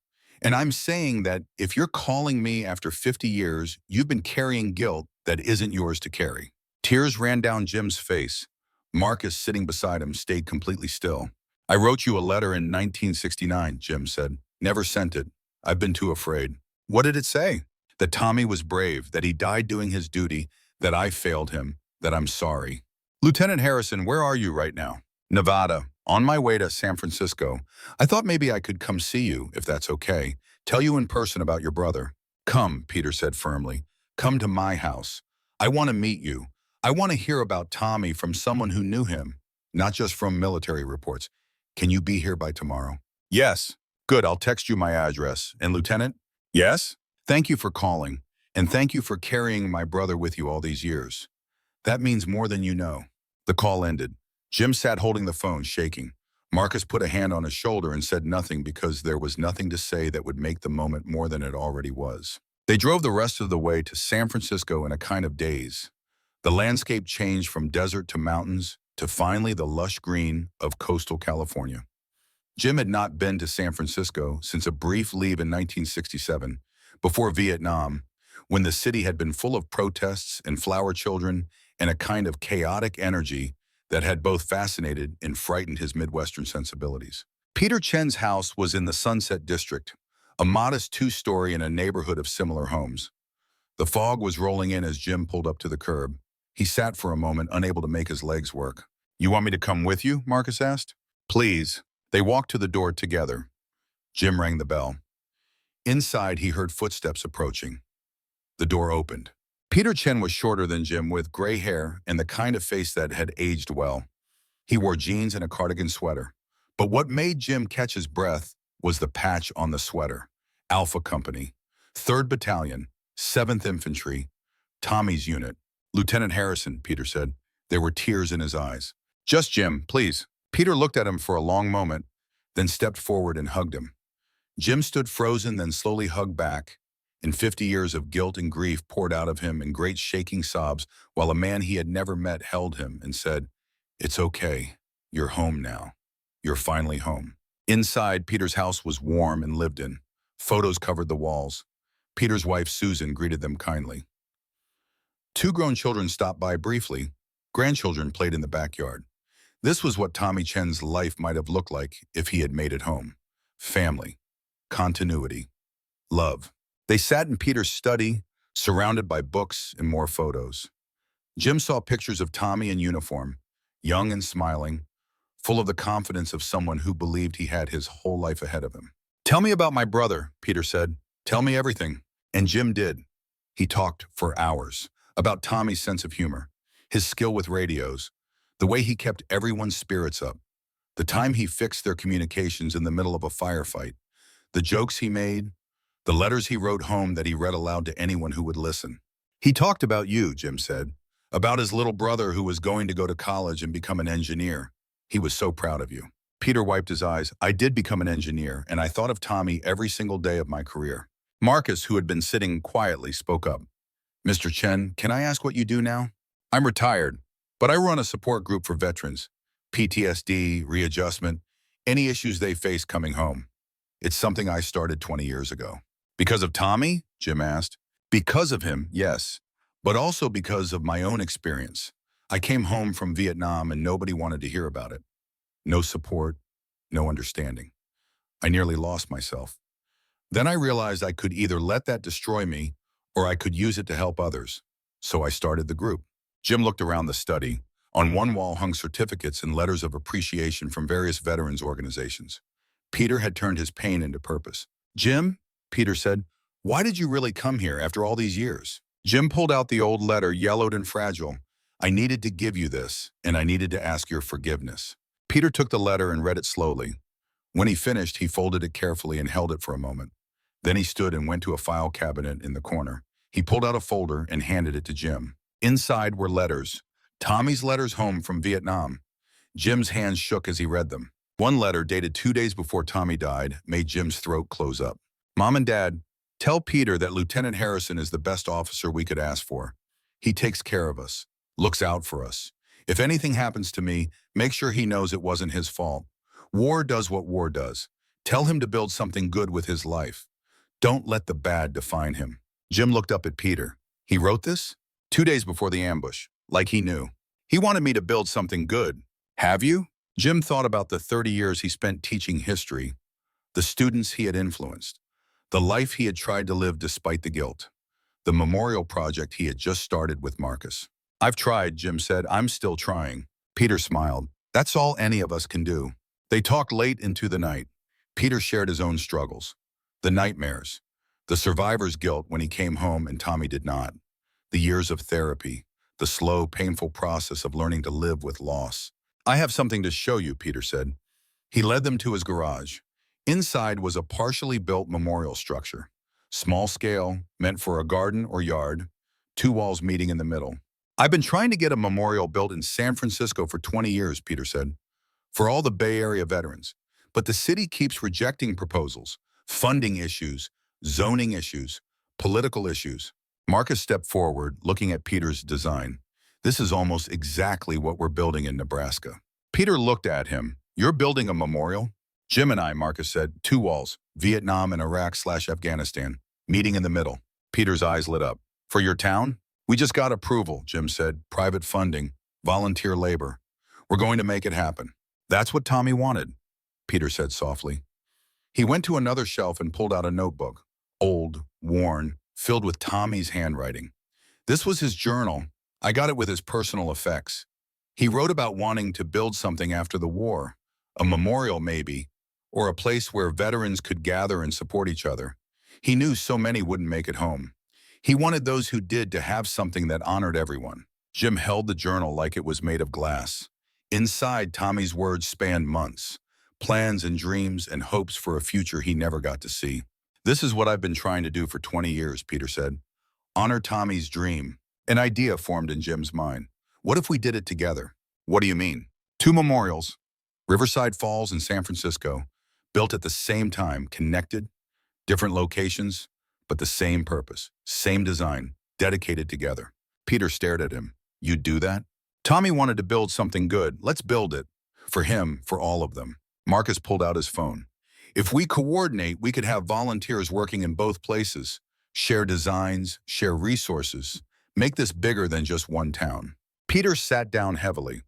And I'm saying that if you're calling me after 50 years, you've been carrying guilt that isn't yours to carry. Tears ran down Jim's face. Marcus, sitting beside him, stayed completely still. I wrote you a letter in 1969, Jim said. Never sent it. I've been too afraid. What did it say? That Tommy was brave, that he died doing his duty, that I failed him, that I'm sorry. Lieutenant Harrison, where are you right now? Nevada. On my way to San Francisco. I thought maybe I could come see you, if that's okay. Tell you in person about your brother. Come, Peter said firmly. Come to my house. I want to meet you. I want to hear about Tommy from someone who knew him, not just from military reports. Can you be here by tomorrow? Yes. Good, I'll text you my address. And Lieutenant? Yes? Thank you for calling, and thank you for carrying my brother with you all these years. That means more than you know. The call ended. Jim sat holding the phone, shaking. Marcus put a hand on his shoulder and said nothing because there was nothing to say that would make the moment more than it already was. They drove the rest of the way to San Francisco in a kind of daze. The landscape changed from desert to mountains to finally the lush green of coastal California. Jim had not been to San Francisco since a brief leave in 1967, before Vietnam, when the city had been full of protests and flower children and a kind of chaotic energy that had both fascinated and frightened his Midwestern sensibilities. Peter Chen's house was in the Sunset District, a modest 2-story in a neighborhood of similar homes. The fog was rolling in as Jim pulled up to the curb. He sat for a moment, unable to make his legs work. You want me to come with you? Marcus asked. Please. They walked to the door together. Jim rang the bell. Inside, he heard footsteps approaching. The door opened. Peter Chen was shorter than Jim, with gray hair and the kind of face that had aged well. He wore jeans and a cardigan sweater. But what made Jim catch his breath was the patch on the sweater. Alpha Company, 3rd Battalion, 7th Infantry, Tommy's unit. Lieutenant Harrison, Peter said. There were tears in his eyes. Just Jim, please. Peter looked at him for a long moment, then stepped forward and hugged him. Jim stood frozen, then slowly hugged back, and 50 years of guilt and grief poured out of him in great shaking sobs, while a man he had never met held him and said, "It's okay. You're home now. You're finally home." Inside, Peter's house was warm and lived in. Photos covered the walls. Peter's wife, Susan, greeted them kindly. 2 grown children stopped by briefly. Grandchildren played in the backyard. This was what Tommy Chen's life might have looked like if he had made it home. Family, continuity, love. They sat in Peter's study, surrounded by books and more photos. Jim saw pictures of Tommy in uniform, young and smiling, full of the confidence of someone who believed he had his whole life ahead of him. "Tell me about my brother," Peter said. "Tell me everything." And Jim did. He talked for hours about Tommy's sense of humor, his skill with radios, the way he kept everyone's spirits up, the time he fixed their communications in the middle of a firefight, the jokes he made, the letters he wrote home that he read aloud to anyone who would listen. "He talked about you," Jim said, "about his little brother who was going to go to college and become an engineer. He was so proud of you." Peter wiped his eyes. "I did become an engineer, and I thought of Tommy every single day of my career." Marcus, who had been sitting quietly, spoke up. "Mr. Chen, can I ask what you do now?" "I'm retired, but I run a support group for veterans. PTSD, readjustment, any issues they face coming home. It's something I started 20 years ago." "Because of Tommy?" Jim asked. "Because of him, yes, but also because of my own experience. I came home from Vietnam and nobody wanted to hear about it. No support, no understanding. I nearly lost myself. Then I realized I could either let that destroy me or I could use it to help others. So I started the group." Jim looked around the study. On one wall hung certificates and letters of appreciation from various veterans organizations. Peter had turned his pain into purpose. "Jim," Peter said, "why did you really come here after all these years?" Jim pulled out the old letter, yellowed and fragile. "I needed to give you this, and I needed to ask your forgiveness." Peter took the letter and read it slowly. When he finished, he folded it carefully and held it for a moment. Then he stood and went to a file cabinet in the corner. He pulled out a folder and handed it to Jim. Inside were letters. Tommy's letters home from Vietnam. Jim's hands shook as he read them. One letter, dated 2 days before Tommy died, made Jim's throat close up. "Mom and Dad, tell Peter that Lieutenant Harrison is the best officer we could ask for. He takes care of us, looks out for us. If anything happens to me, make sure he knows it wasn't his fault. War does what war does. Tell him to build something good with his life. Don't let the bad define him." Jim looked up at Peter. "He wrote this?" 2 days before the ambush, like he knew. "He wanted me to build something good. Have you?" Jim thought about the 30 years he spent teaching history, the students he had influenced, the life he had tried to live despite the guilt, the memorial project he had just started with Marcus. "I've tried," Jim said. "I'm still trying." Peter smiled. "That's all any of us can do." They talked late into the night. Peter shared his own struggles, the nightmares, the survivor's guilt when he came home and Tommy did not, the years of therapy, the slow, painful process of learning to live with loss. "I have something to show you," Peter said. He led them to his garage. Inside was a partially built memorial structure, small scale, meant for a garden or yard, 2 walls meeting in the middle. "I've been trying to get a memorial built in San Francisco for 20 years, Peter said, for all the Bay Area veterans. But the city keeps rejecting proposals, funding issues, zoning issues, political issues." Marcus stepped forward, looking at Peter's design. "This is almost exactly what we're building in Nebraska." Peter looked at him. "You're building a memorial?" "Jim and I," Marcus said. 2 walls, Vietnam and Iraq/Afghanistan, meeting in the middle." Peter's eyes lit up. "For your town?" "We just got approval," Jim said. "Private funding, volunteer labor. We're going to make it happen." "That's what Tommy wanted," Peter said softly. He went to another shelf and pulled out a notebook, old, worn, filled with Tommy's handwriting. This was his journal. I got it with his personal effects. He wrote about wanting to build something after the war, a memorial maybe, or a place where veterans could gather and support each other. He knew so many wouldn't make it home. He wanted those who did to have something that honored everyone. Jim held the journal like it was made of glass. Inside, Tommy's words spanned months, plans and dreams and hopes for a future he never got to see. This is what I've been trying to do for 20 years, Peter said. Honor Tommy's dream. An idea formed in Jim's mind. What if we did it together? What do you mean? Two memorials, Riverside Falls and San Francisco, built at the same time, connected, different locations, but the same purpose, same design, dedicated together. Peter stared at him. You'd do that? Tommy wanted to build something good. Let's build it. For him, for all of them. Marcus pulled out his phone. If we coordinate, we could have volunteers working in both places, share designs, share resources, make this bigger than just one town. Peter sat down heavily.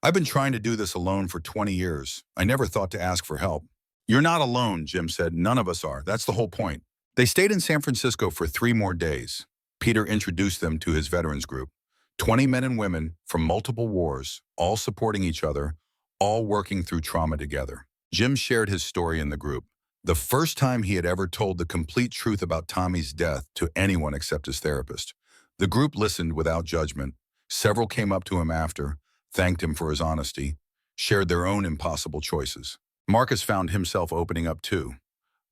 I've been trying to do this alone for 20 years. I never thought to ask for help. You're not alone, Jim said. None of us are. That's the whole point. They stayed in San Francisco for 3 more days. Peter introduced them to his veterans group. 20 men and women from multiple wars, all supporting each other, all working through trauma together. Jim shared his story in the group. The first time he had ever told the complete truth about Tommy's death to anyone except his therapist. The group listened without judgment. Several came up to him after, thanked him for his honesty, shared their own impossible choices. Marcus found himself opening up too,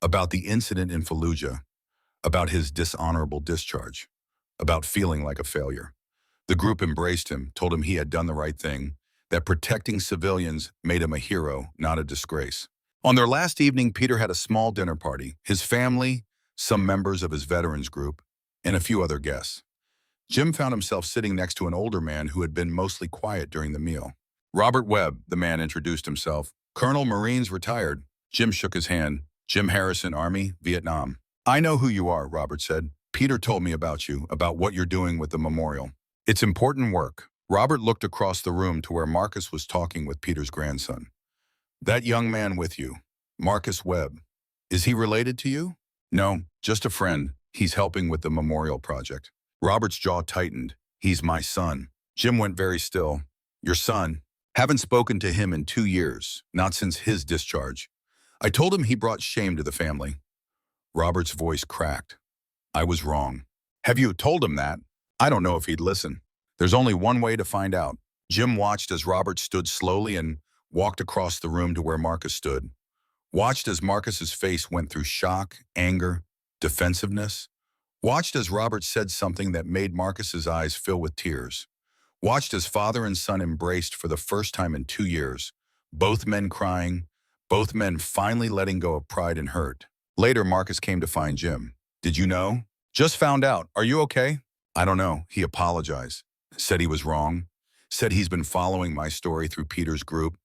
about the incident in Fallujah, about his dishonorable discharge, about feeling like a failure. The group embraced him, told him he had done the right thing, that protecting civilians made him a hero, not a disgrace. On their last evening, Peter had a small dinner party, his family, some members of his veterans group, and a few other guests. Jim found himself sitting next to an older man who had been mostly quiet during the meal. Robert Webb, the man introduced himself. Colonel Marines retired. Jim shook his hand. Jim Harrison, Army, Vietnam. I know who you are, Robert said. Peter told me about you, about what you're doing with the memorial. It's important work. Robert looked across the room to where Marcus was talking with Peter's grandson. That young man with you, Marcus Webb, is he related to you? No, just a friend. He's helping with the memorial project. Robert's jaw tightened. He's my son. Jim went very still. Your son? Haven't spoken to him in 2 years, not since his discharge. I told him he brought shame to the family. Robert's voice cracked. I was wrong. Have you told him that? I don't know if he'd listen. There's only one way to find out. Jim watched as Robert stood slowly and walked across the room to where Marcus stood. Watched as Marcus's face went through shock, anger, defensiveness. Watched as Robert said something that made Marcus's eyes fill with tears. Watched as father and son embraced for the first time in 2 years, both men crying, both men finally letting go of pride and hurt. Later, Marcus came to find Jim. Did you know? Just found out. Are you okay? I don't know. He apologized. Said he was wrong. Said he's been following my story through Peter's group,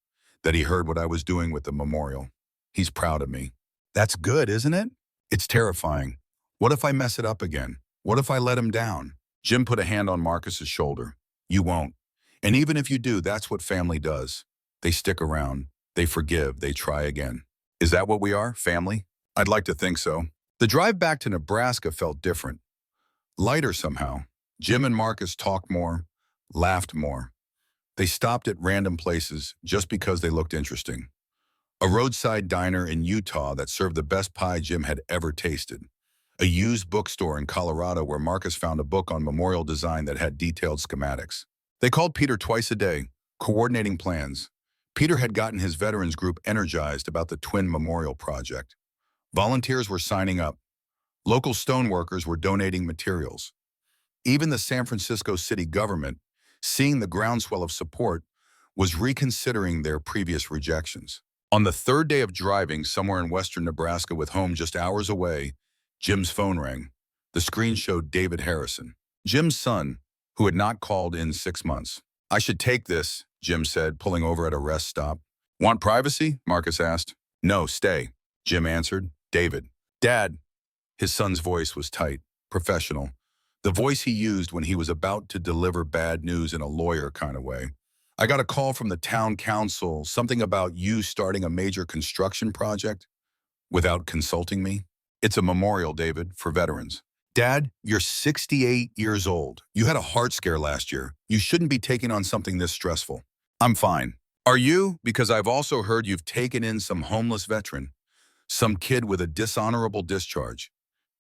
that he heard what I was doing with the memorial. He's proud of me. That's good, isn't it? It's terrifying. What if I mess it up again? What if I let him down? Jim put a hand on Marcus's shoulder. You won't. And even if you do, that's what family does. They stick around. They forgive. They try again. Is that what we are, family? I'd like to think so. The drive back to Nebraska felt different. Lighter somehow. Jim and Marcus talked more, laughed more. They stopped at random places just because they looked interesting. A roadside diner in Utah that served the best pie Jim had ever tasted. A used bookstore in Colorado where Marcus found a book on memorial design that had detailed schematics. They called Peter twice a day, coordinating plans. Peter had gotten his veterans group energized about the Twin Memorial Project. Volunteers were signing up. Local stoneworkers were donating materials. Even the San Francisco city government, seeing the groundswell of support, was reconsidering their previous rejections. On the 3rd day of driving somewhere in western Nebraska with home just hours away, Jim's phone rang. The screen showed David Harrison, Jim's son, who had not called in 6 months. I should take this, Jim said, pulling over at a rest stop. Want privacy? Marcus asked. No, stay, Jim answered. David. Dad. His son's voice was tight, professional. The voice he used when he was about to deliver bad news in a lawyer kind of way. I got a call from the town council, something about you starting a major construction project without consulting me. It's a memorial, David, for veterans. Dad, you're 68 years old. You had a heart scare last year. You shouldn't be taking on something this stressful. I'm fine. Are you? Because I've also heard you've taken in some homeless veteran, some kid with a dishonorable discharge.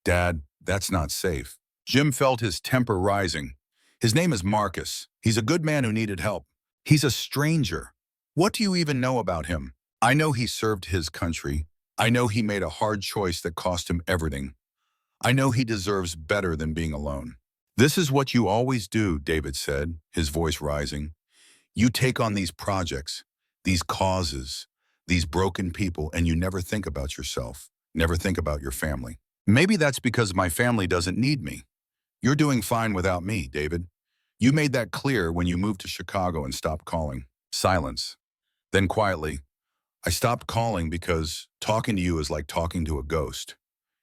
Dad, that's not safe. Jim felt his temper rising. His name is Marcus. He's a good man who needed help. He's a stranger. What do you even know about him? I know he served his country. I know he made a hard choice that cost him everything. I know he deserves better than being alone. This is what you always do, David said, his voice rising. You take on these projects, these causes, these broken people, and you never think about yourself, never think about your family. Maybe that's because my family doesn't need me. You're doing fine without me, David. You made that clear when you moved to Chicago and stopped calling. Silence. Then quietly, I stopped calling because talking to you is like talking to a ghost.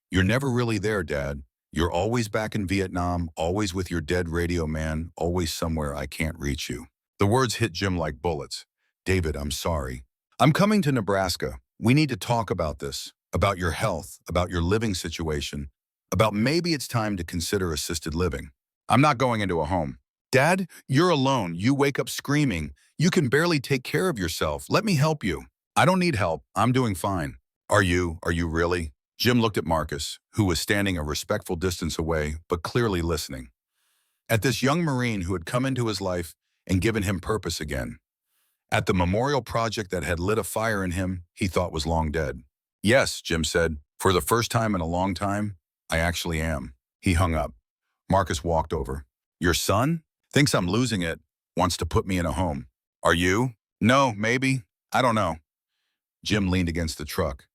You're never really there, Dad. You're always back in Vietnam, always with your dead radio man, always somewhere I can't reach you. The words hit Jim like bullets. David, I'm sorry. I'm coming to Nebraska. We need to talk about this, about your health, about your living situation, about maybe it's time to consider assisted living. I'm not going into a home. Dad, you're alone. You wake up screaming. You can barely take care of yourself. Let me help you. I don't need help. I'm doing fine. Are you? Are you really? Jim looked at Marcus, who was standing a respectful distance away, but clearly listening. At this young Marine who had come into his life and given him purpose again. At the memorial project that had lit a fire in him he thought was long dead. Yes, Jim said, for the first time in a long time, I actually am. He hung up. Marcus walked over. Your son? Thinks I'm losing it. Wants to put me in a home. Are you? No, maybe. I don't know. Jim leaned against the truck.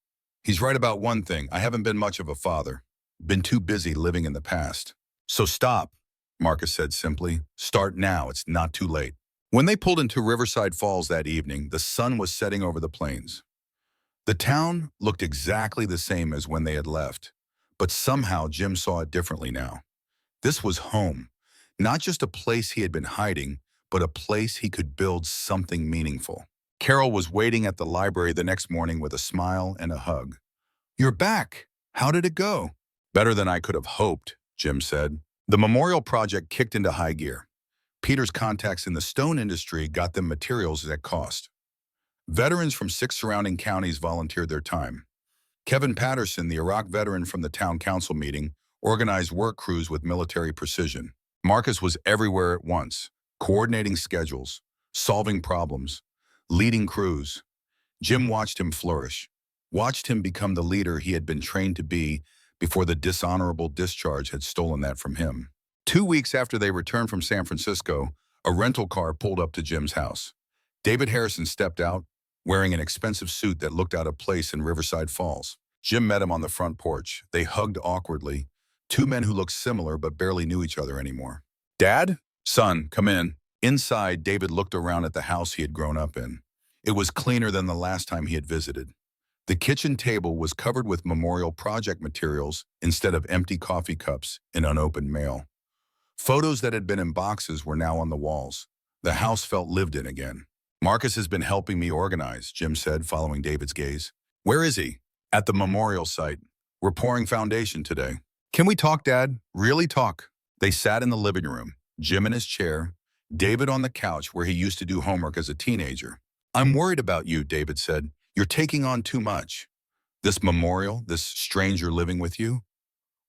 He's right about one thing. I haven't been much of a father. Been too busy living in the past. So stop, Marcus said simply. Start now. It's not too late. When they pulled into Riverside Falls that evening, the sun was setting over the plains. The town looked exactly the same as when they had left, but somehow Jim saw it differently now. This was home, not just a place he had been hiding, but a place he could build something meaningful. Carol was waiting at the library the next morning with a smile and a hug. You're back. How did it go? Better than I could have hoped, Jim said. The memorial project kicked into high gear. Peter's contacts in the stone industry got them materials at cost. Veterans from 6 surrounding counties volunteered their time. Kevin Patterson, the Iraq veteran from the town council meeting, organized work crews with military precision. Marcus was everywhere at once, coordinating schedules, solving problems, leading crews. Jim watched him flourish, watched him become the leader he had been trained to be before the dishonorable discharge had stolen that from him. 2 weeks after they returned from San Francisco, a rental car pulled up to Jim's house. David Harrison stepped out, wearing an expensive suit that looked out of place in Riverside Falls. Jim met him on the front porch. They hugged awkwardly, 2 men who looked similar but barely knew each other anymore. Dad? Son, come in. Inside, David looked around at the house he had grown up in. It was cleaner than the last time he had visited. The kitchen table was covered with memorial project materials instead of empty coffee cups and unopened mail. Photos that had been in boxes were now on the walls. The house felt lived in again. Marcus has been helping me organize, Jim said, following David's gaze. Where is he? At the memorial site. We're pouring foundation today. Can we talk, Dad? Really talk. They sat in the living room, Jim in his chair, David on the couch where he used to do homework as a teenager. I'm worried about you, David said. You're taking on too much. This memorial, this stranger living with you?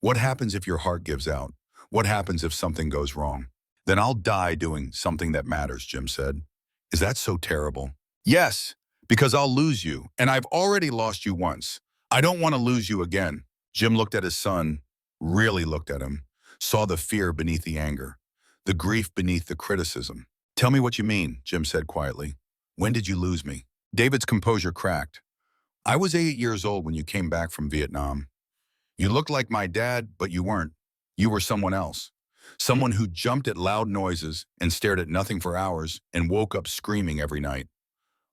What happens if your heart gives out? What happens if something goes wrong? Then I'll die doing something that matters, Jim said. Is that so terrible? Yes, because I'll lose you, and I've already lost you once. I don't want to lose you again. Jim looked at his son, really looked at him, saw the fear beneath the anger, the grief beneath the criticism. Tell me what you mean, Jim said quietly. When did you lose me? David's composure cracked. I was 8 years old when you came back from Vietnam. You looked like my dad, but you weren't. You were someone else. Someone who jumped at loud noises and stared at nothing for hours and woke up screaming every night.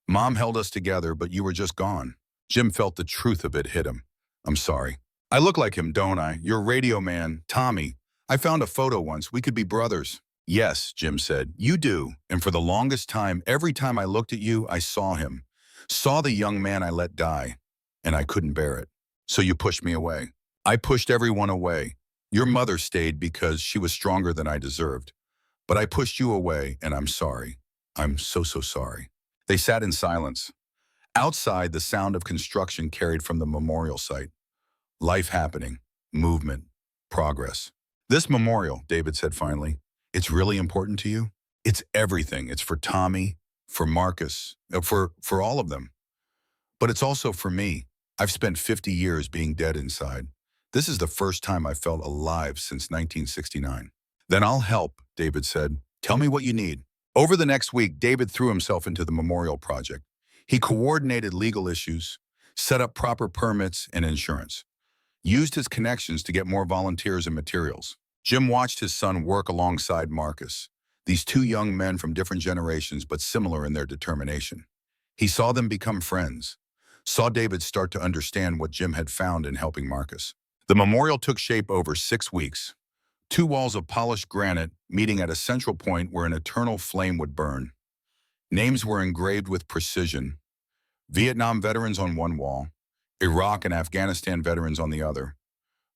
Mom held us together, but you were just gone. Jim felt the truth of it hit him. I'm sorry. I look like him, don't I? Your radio man, Tommy. I found a photo once. We could be brothers. Yes, Jim said. You do. And for the longest time, every time I looked at you, I saw him. Saw the young man I let die. And I couldn't bear it. So you pushed me away. I pushed everyone away. Your mother stayed because she was stronger than I deserved. But I pushed you away, and I'm sorry. I'm so sorry. They sat in silence. Outside, the sound of construction carried from the memorial site. Life happening, movement, progress. This memorial, David said finally, it's really important to you? It's everything. It's for Tommy, for Marcus, for all of them. But it's also for me. I've spent 50 years being dead inside. This is the first time I felt alive since 1969. Then I'll help, David said. Tell me what you need. Over the next week, David threw himself into the memorial project. He coordinated legal issues, set up proper permits and insurance, used his connections to get more volunteers and materials. Jim watched his son work alongside Marcus, these two young men from different generations but similar in their determination. He saw them become friends, saw David start to understand what Jim had found in helping Marcus. The memorial took shape over 6 weeks. 2 walls of polished granite meeting at a central point where an eternal flame would burn. Names were engraved with precision. Vietnam veterans on one wall, Iraq and Afghanistan veterans on the other.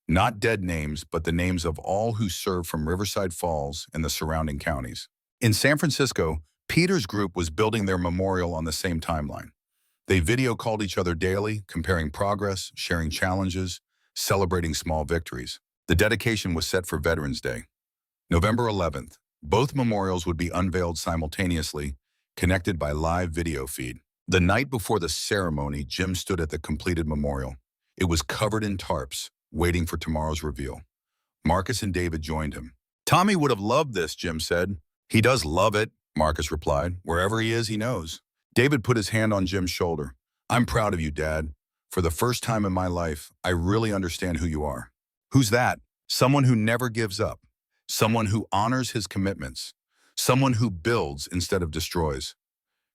Not dead names, but the names of all who served from Riverside Falls and the surrounding counties. In San Francisco, Peter's group was building their memorial on the same timeline. They video called each other daily, comparing progress, sharing challenges, celebrating small victories. The dedication was set for Veterans Day, November 11th. Both memorials would be unveiled simultaneously, connected by live video feed. The night before the ceremony, Jim stood at the completed memorial. It was covered in tarps, waiting for tomorrow's reveal. Marcus and David joined him. Tommy would have loved this, Jim said. He does love it, Marcus replied. Wherever he is, he knows. David put his hand on Jim's shoulder. I'm proud of you, Dad. For the first time in my life, I really understand who you are. Who's that? Someone who never gives up. Someone who honors his commitments. Someone who builds instead of destroys.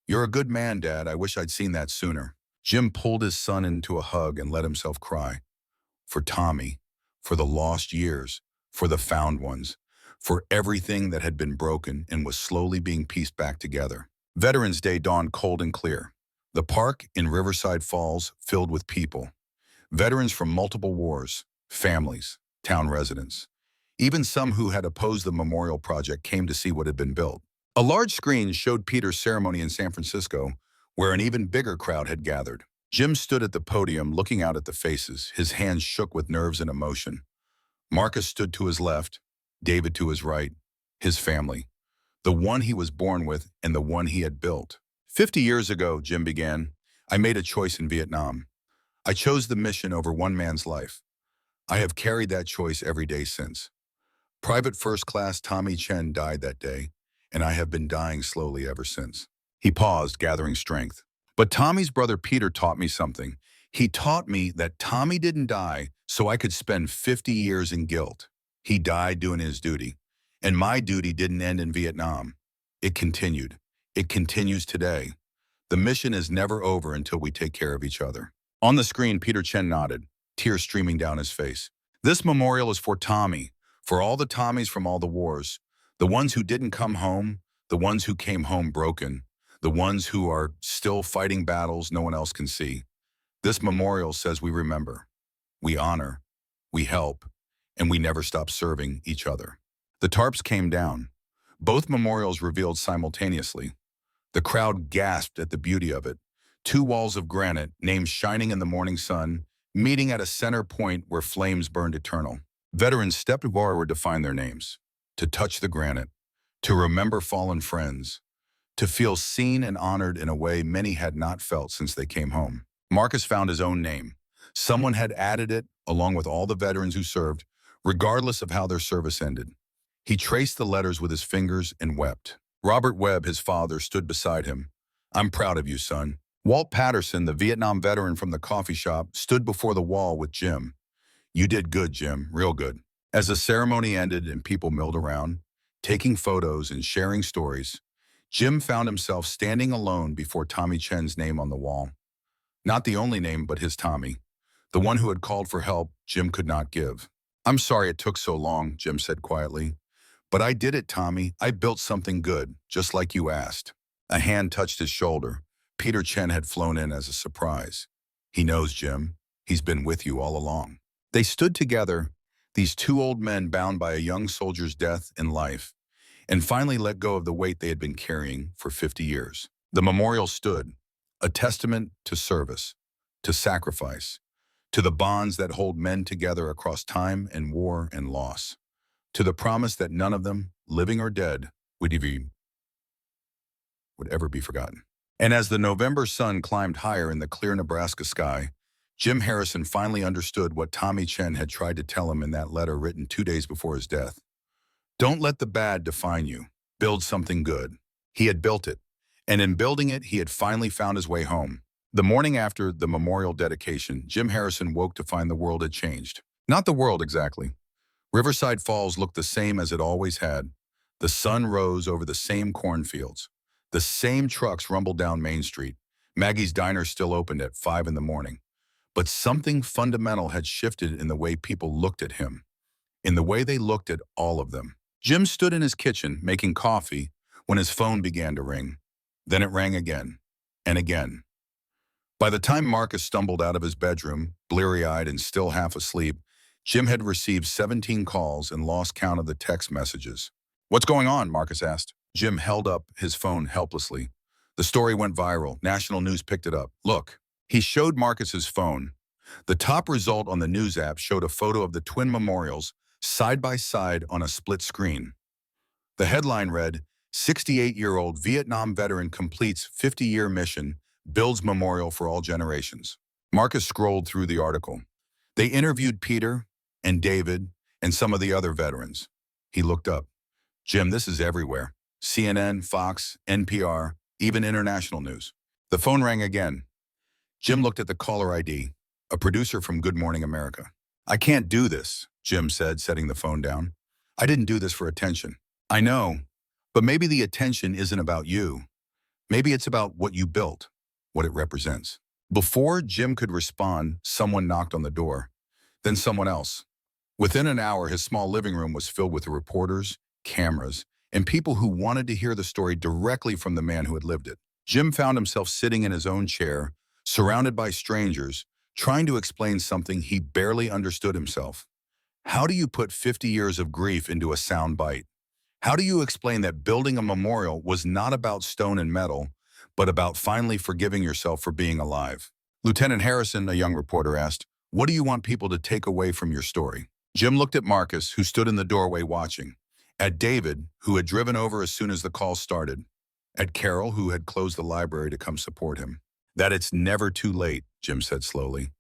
You're a good man, Dad. I wish I'd seen that sooner. Jim pulled his son into a hug and let himself cry. For Tommy, for the lost years, for the found ones, for everything that had been broken and was slowly being pieced back together. Veterans Day dawned cold and clear. The park in Riverside Falls filled with people. Veterans from multiple wars, families, town residents. Even some who had opposed the memorial project came to see what had been built. A large screen showed Peter's ceremony in San Francisco, where an even bigger crowd had gathered. Jim stood at the podium looking out at the faces, his hands shook with nerves and emotion. Marcus stood to his left, David to his right, his family, the one he was born with and the one he had built. 50 years ago, Jim began, I made a choice in Vietnam. I chose the mission over one man's life. I have carried that choice every day since. Private First Class Tommy Chen died that day, and I have been dying slowly ever since. He paused, gathering strength. But Tommy's brother Peter taught me something. He taught me that Tommy didn't die so I could spend 50 years in guilt. He died doing his duty. And my duty didn't end in Vietnam. It continued. It continues today. The mission is never over until we take care of each other. On the screen, Peter Chen nodded, tears streaming down his face. This memorial is for Tommy, for all the Tommies from all the wars, the ones who didn't come home, the ones who came home broken, the ones who are still fighting battles no one else can see. This memorial says we remember, we honor, we help, and we never stop serving each other. The tarps came down. Both memorials revealed simultaneously. The crowd gasped at the beauty of it. 2 walls of granite, names shining in the morning sun, meeting at a center point where flames burned eternal. Veterans stepped forward to find their names, to touch the granite, to remember fallen friends, to feel seen and honored in a way many had not felt since they came home. Marcus found his own name. Someone had added it, along with all the veterans who served, regardless of how their service ended. He traced the letters with his fingers and wept. Robert Webb, his father, stood beside him. I'm proud of you, son. Walt Patterson, the Vietnam veteran from the coffee shop, stood before the wall with Jim. You did good, Jim, real good. As the ceremony ended and people milled around, taking photos and sharing stories, Jim found himself standing alone before Tommy Chen's name on the wall. Not the only name, but his Tommy, the one who had called for help Jim could not give. I'm sorry it took so long, Jim said quietly. But I did it, Tommy. I built something good, just like you asked. A hand touched his shoulder. Peter Chen had flown in as a surprise. He knows, Jim. He's been with you all along. They stood together, these 2 old men bound by a young soldier's death and life, and finally let go of the weight they had been carrying for 50 years. The memorial stood, a testament to service, to sacrifice, to the bonds that hold men together across time and war and loss, to the promise that none of them, living or dead, would even would ever be forgotten. And as the November sun climbed higher in the clear Nebraska sky, Jim Harrison finally understood what Tommy Chen had tried to tell him in that letter written 2 days before his death. Don't let the bad define you. Build something good. He had built it, and in building it, he had finally found his way home. The morning after the memorial dedication, Jim Harrison woke to find the world had changed. Not the world exactly. Riverside Falls looked the same as it always had. The sun rose over the same cornfields. The same trucks rumbled down Main Street. Maggie's Diner still opened at 5 in the morning. But something fundamental had shifted in the way people looked at him, in the way they looked at all of them. Jim stood in his kitchen making coffee when his phone began to ring. Then it rang again and again. By the time Marcus stumbled out of his bedroom, bleary-eyed and still half asleep, Jim had received 17 calls and lost count of the text messages. "What's going on?" Marcus asked. Jim held up his phone helplessly. The story went viral. National news picked it up. "Look." He showed Marcus's phone. The top result on the news app showed a photo of the twin memorials side by side on a split screen. The headline read, "68-year-old Vietnam veteran completes 50-year mission, builds memorial for all generations." Marcus scrolled through the article. They interviewed Peter and David and some of the other veterans. He looked up. "Jim, this is everywhere. CNN, Fox, NPR, even international news." The phone rang again. Jim looked at the caller ID, a producer from Good Morning America. "I can't do this," Jim said, setting the phone down. "I didn't do this for attention." "I know, but maybe the attention isn't about you. Maybe it's about what you built, what it represents." Before Jim could respond, someone knocked on the door. Then someone else. Within an hour, his small living room was filled with reporters, cameras, and people who wanted to hear the story directly from the man who had lived it. Jim found himself sitting in his own chair, surrounded by strangers, trying to explain something he barely understood himself. How do you put 50 years of grief into a sound bite? How do you explain that building a memorial was not about stone and metal, but about finally forgiving yourself for being alive? "Lieutenant Harrison," a young reporter asked, "what do you want people to take away from your story?" Jim looked at Marcus, who stood in the doorway watching, at David, who had driven over as soon as the call started, at Carol, who had closed the library to come support him. "That it's never too late," Jim said slowly.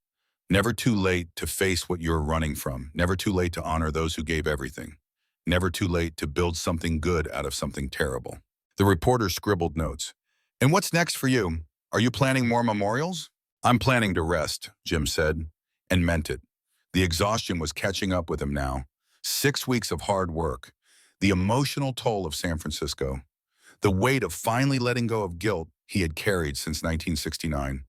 "Never too late to face what you're running from. Never too late to honor those who gave everything. Never too late to build something good out of something terrible." The reporter scribbled notes. "And what's next for you? Are you planning more memorials?" "I'm planning to rest," Jim said, and meant it. The exhaustion was catching up with him now. 6 weeks of hard work. The emotional toll of San Francisco. The weight of finally letting go of guilt he had carried since 1969.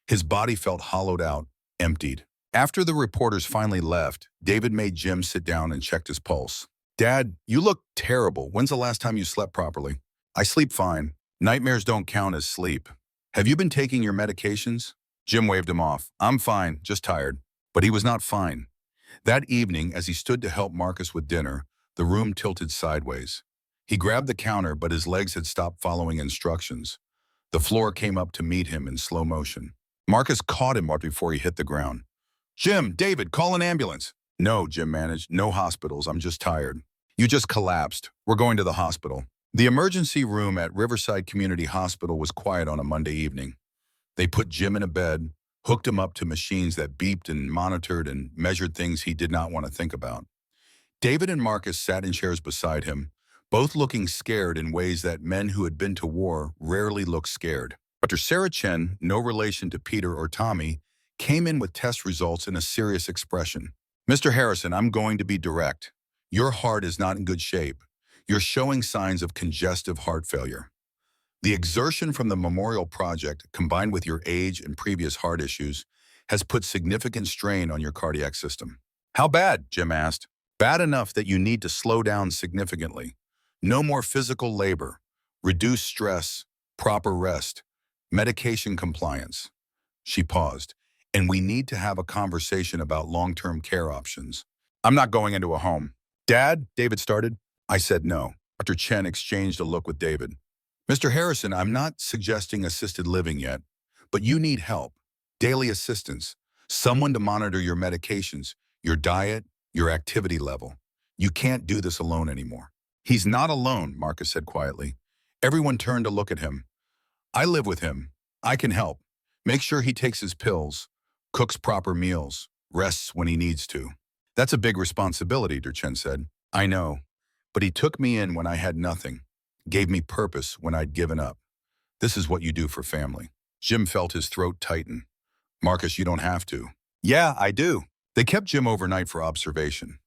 His body felt hollowed out, emptied. After the reporters finally left, David made Jim sit down and checked his pulse. "Dad, you look terrible. When's the last time you slept properly?" "I sleep fine. Nightmares don't count as sleep." "Have you been taking your medications?" Jim waved him off. "I'm fine, just tired." But he was not fine. That evening, as he stood to help Marcus with dinner, the room tilted sideways. He grabbed the counter, but his legs had stopped following instructions. The floor came up to meet him in slow motion. Marcus caught him right before he hit the ground. "Jim, David, call an ambulance." "No," Jim managed. "No hospitals. I'm just tired." "You just collapsed. We're going to the hospital." The emergency room at Riverside Community Hospital was quiet on a Monday evening. They put Jim in a bed, hooked him up to machines that beeped and monitored and measured things he did not want to think about. David and Marcus sat in chairs beside him, both looking scared in ways that men who had been to war rarely look scared. Dr. Sarah Chen, no relation to Peter or Tommy, came in with test results in a serious expression. "Mr. Harrison, I'm going to be direct. Your heart is not in good shape. You're showing signs of congestive heart failure. The exertion from the memorial project, combined with your age and previous heart issues, has put significant strain on your cardiac system." "How bad?" Jim asked. "Bad enough that you need to slow down significantly. No more physical labor, reduce stress, proper rest, medication compliance." She paused. "And we need to have a conversation about long-term care options." "I'm not going into a home." "Dad," David started. I said no. Dr. Chen exchanged a look with David. "Mr. Harrison, I'm not suggesting assisted living yet, but you need help. Daily assistance. Someone to monitor your medications, your diet, your activity level. You can't do this alone anymore." "He's not alone," Marcus said quietly. Everyone turned to look at him. I live with him. I can help. Make sure he takes his pills, cooks proper meals, rests when he needs to. That's a big responsibility, Durchen said. I know. But he took me in when I had nothing, gave me purpose when I'd given up. This is what you do for family. Jim felt his throat tighten. Marcus, you don't have to. Yeah, I do. They kept Jim overnight for observation.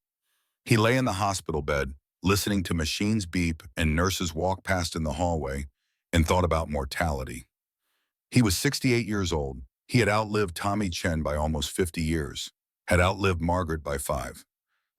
He lay in the hospital bed, listening to machines beep and nurses walk past in the hallway, and thought about mortality. He was 68 years old. He had outlived Tommy Chen by almost 50 years, had outlived Margaret by 5.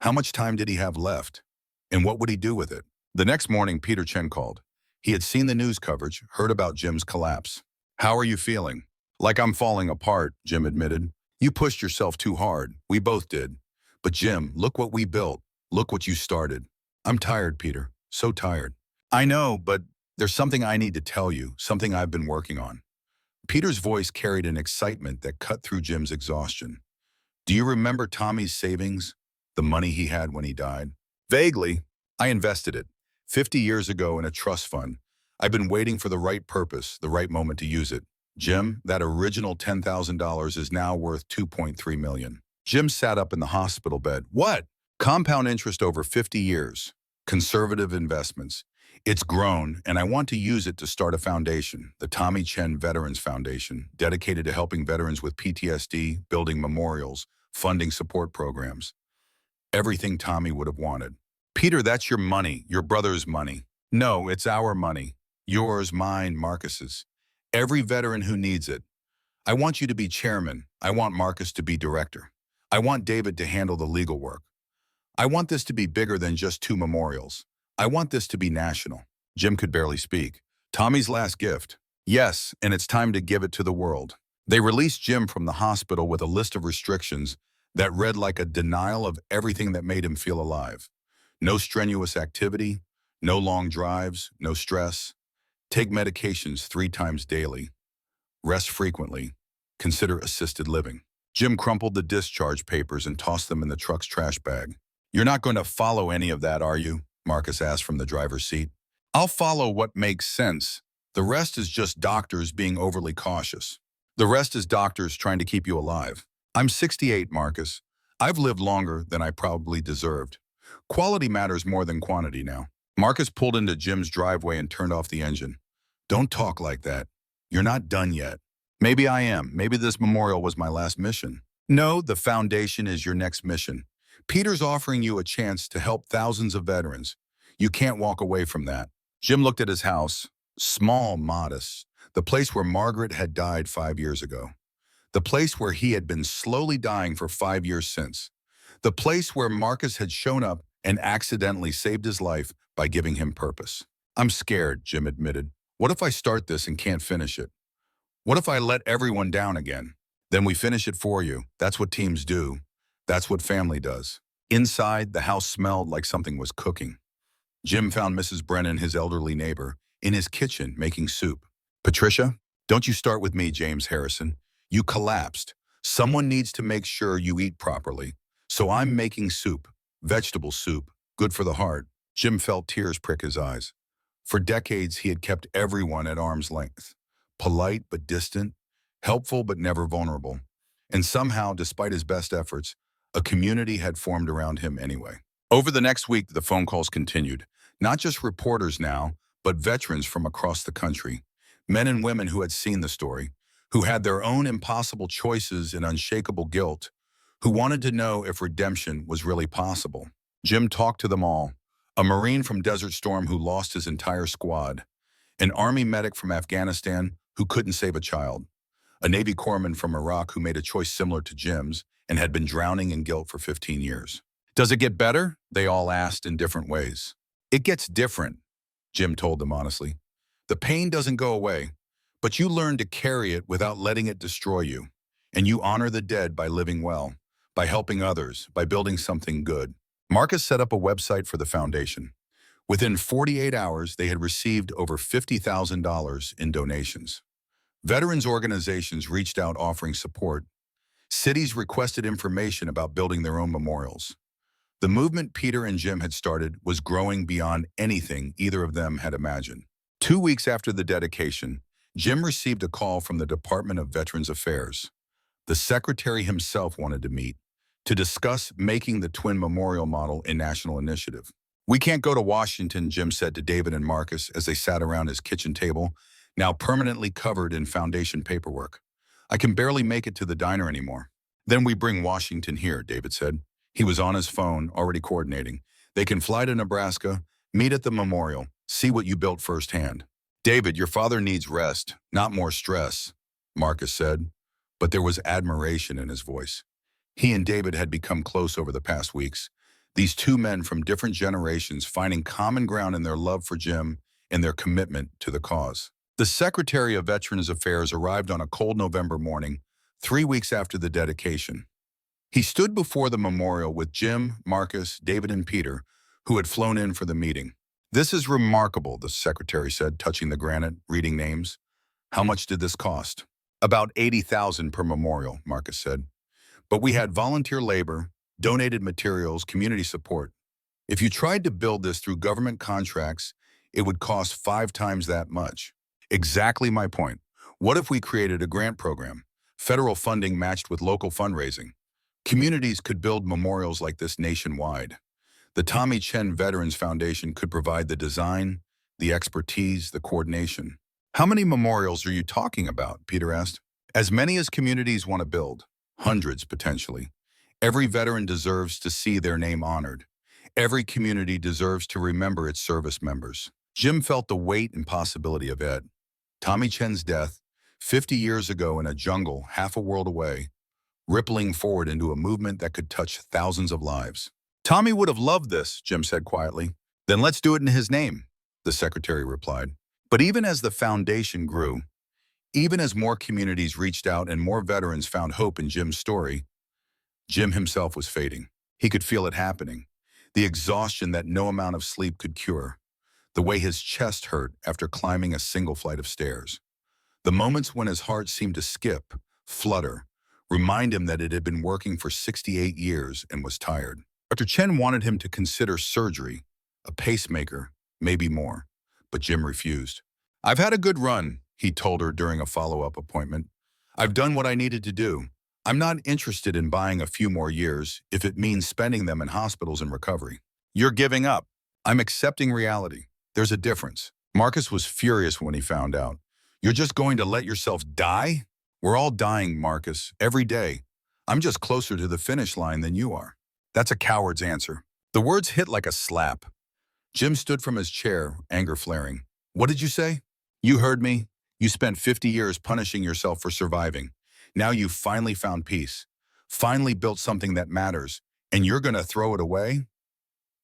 How much time did he have left? And what would he do with it? The next morning, Peter Chen called. He had seen the news coverage, heard about Jim's collapse. How are you feeling? Like I'm falling apart, Jim admitted. You pushed yourself too hard. We both did. But Jim, look what we built. Look what you started. I'm tired, Peter. So tired. I know, but there's something I need to tell you, something I've been working on. Peter's voice carried an excitement that cut through Jim's exhaustion. Do you remember Tommy's savings? The money he had when he died? Vaguely. I invested it 50 years ago in a trust fund. I've been waiting for the right purpose, the right moment to use it. Jim, that original $10,000 is now worth $2.3 million. Jim sat up in the hospital bed. What? Compound interest over 50 years. Conservative investments. It's grown, and I want to use it to start a foundation, the Tommy Chen Veterans Foundation, dedicated to helping veterans with PTSD, building memorials, funding support programs. Everything Tommy would have wanted. Peter, that's your money, your brother's money. No, it's our money. Yours, mine, Marcus's. Every veteran who needs it. I want you to be chairman. I want Marcus to be director. I want David to handle the legal work. I want this to be bigger than just 2 memorials. I want this to be national. Jim could barely speak. Tommy's last gift. Yes, and it's time to give it to the world. They released Jim from the hospital with a list of restrictions that read like a denial of everything that made him feel alive. No strenuous activity, no long drives, no stress. Take medications 3 times daily. Rest frequently. Consider assisted living. Jim crumpled the discharge papers and tossed them in the truck's trash bag. You're not going to follow any of that, are you? Marcus asked from the driver's seat. I'll follow what makes sense. The rest is just doctors being overly cautious. The rest is doctors trying to keep you alive. I'm 68, Marcus. I've lived longer than I probably deserved. Quality matters more than quantity now. Marcus pulled into Jim's driveway and turned off the engine. Don't talk like that. You're not done yet. Maybe I am. Maybe this memorial was my last mission. No, the foundation is your next mission. Peter's offering you a chance to help thousands of veterans. You can't walk away from that. Jim looked at his house, small, modest, the place where Margaret had died 5 years ago. The place where he had been slowly dying for 5 years since. The place where Marcus had shown up and accidentally saved his life by giving him purpose. I'm scared, Jim admitted. What if I start this and can't finish it? What if I let everyone down again? Then we finish it for you. That's what teams do. That's what family does. Inside, the house smelled like something was cooking. Jim found Mrs. Brennan, his elderly neighbor, in his kitchen making soup. Patricia, don't you start with me, James Harrison. You collapsed. Someone needs to make sure you eat properly. So I'm making soup, vegetable soup, good for the heart. Jim felt tears prick his eyes. For decades, he had kept everyone at arm's length. Polite but distant, helpful but never vulnerable. And somehow, despite his best efforts, a community had formed around him anyway. Over the next week, the phone calls continued. Not just reporters now, but veterans from across the country. Men and women who had seen the story, who had their own impossible choices and unshakable guilt, who wanted to know if redemption was really possible. Jim talked to them all. A Marine from Desert Storm who lost his entire squad. An Army medic from Afghanistan who couldn't save a child. A Navy corpsman from Iraq who made a choice similar to Jim's and had been drowning in guilt for 15 years. Does it get better? They all asked in different ways. It gets different, Jim told them honestly. The pain doesn't go away, but you learn to carry it without letting it destroy you. And you honor the dead by living well, by helping others, by building something good. Marcus set up a website for the foundation. Within 48 hours, they had received over $50,000 in donations. Veterans organizations reached out offering support. Cities requested information about building their own memorials. The movement Peter and Jim had started was growing beyond anything either of them had imagined. 2 weeks after the dedication, Jim received a call from the Department of Veterans Affairs. The secretary himself wanted to meet to discuss making the twin memorial model a national initiative. "We can't go to Washington," Jim said to David and Marcus as they sat around his kitchen table, now permanently covered in foundation paperwork. "I can barely make it to the diner anymore." "Then we bring Washington here," David said. He was on his phone, already coordinating. "They can fly to Nebraska, meet at the memorial, see what you built firsthand." "David, your father needs rest, not more stress," Marcus said, but there was admiration in his voice. He and David had become close over the past weeks, these two men from different generations finding common ground in their love for Jim and their commitment to the cause. The Secretary of Veterans Affairs arrived on a cold November morning, 3 weeks after the dedication. He stood before the memorial with Jim, Marcus, David, and Peter, who had flown in for the meeting. "This is remarkable," the secretary said, touching the granite, reading names. "How much did this cost?" "About 80,000 per memorial," Marcus said. "But we had volunteer labor, donated materials, community support. If you tried to build this through government contracts, it would cost 5 times that much." "Exactly my point. What if we created a grant program, federal funding matched with local fundraising? Communities could build memorials like this nationwide. The Tommy Chen Veterans Foundation could provide the design, the expertise, the coordination." "How many memorials are you talking about?" Peter asked. "As many as communities want to build. Hundreds, potentially. Every veteran deserves to see their name honored. Every community deserves to remember its service members." Jim felt the weight and possibility of it. Tommy Chen's death, 50 years ago in a jungle half a world away, rippling forward into a movement that could touch thousands of lives. "Tommy would have loved this," Jim said quietly. "Then let's do it in his name," the secretary replied. But even as the foundation grew, even as more communities reached out and more veterans found hope in Jim's story, Jim himself was fading. He could feel it happening. The exhaustion that no amount of sleep could cure. The way his chest hurt after climbing a single flight of stairs. The moments when his heart seemed to skip, flutter, remind him that it had been working for 68 years and was tired. Dr. Chen wanted him to consider surgery, a pacemaker, maybe more, but Jim refused. "I've had a good run," he told her during a follow-up appointment. "I've done what I needed to do. I'm not interested in buying a few more years if it means spending them in hospitals and recovery." "You're giving up." "I'm accepting reality. There's a difference." Marcus was furious when he found out. "You're just going to let yourself die?" "We're all dying, Marcus, every day. I'm just closer to the finish line than you are." "That's a coward's answer." The words hit like a slap. Jim stood from his chair, anger flaring. "What did you say?" "You heard me. You spent 50 years punishing yourself for surviving. Now you've finally found peace, finally built something that matters, and you're going to throw it away?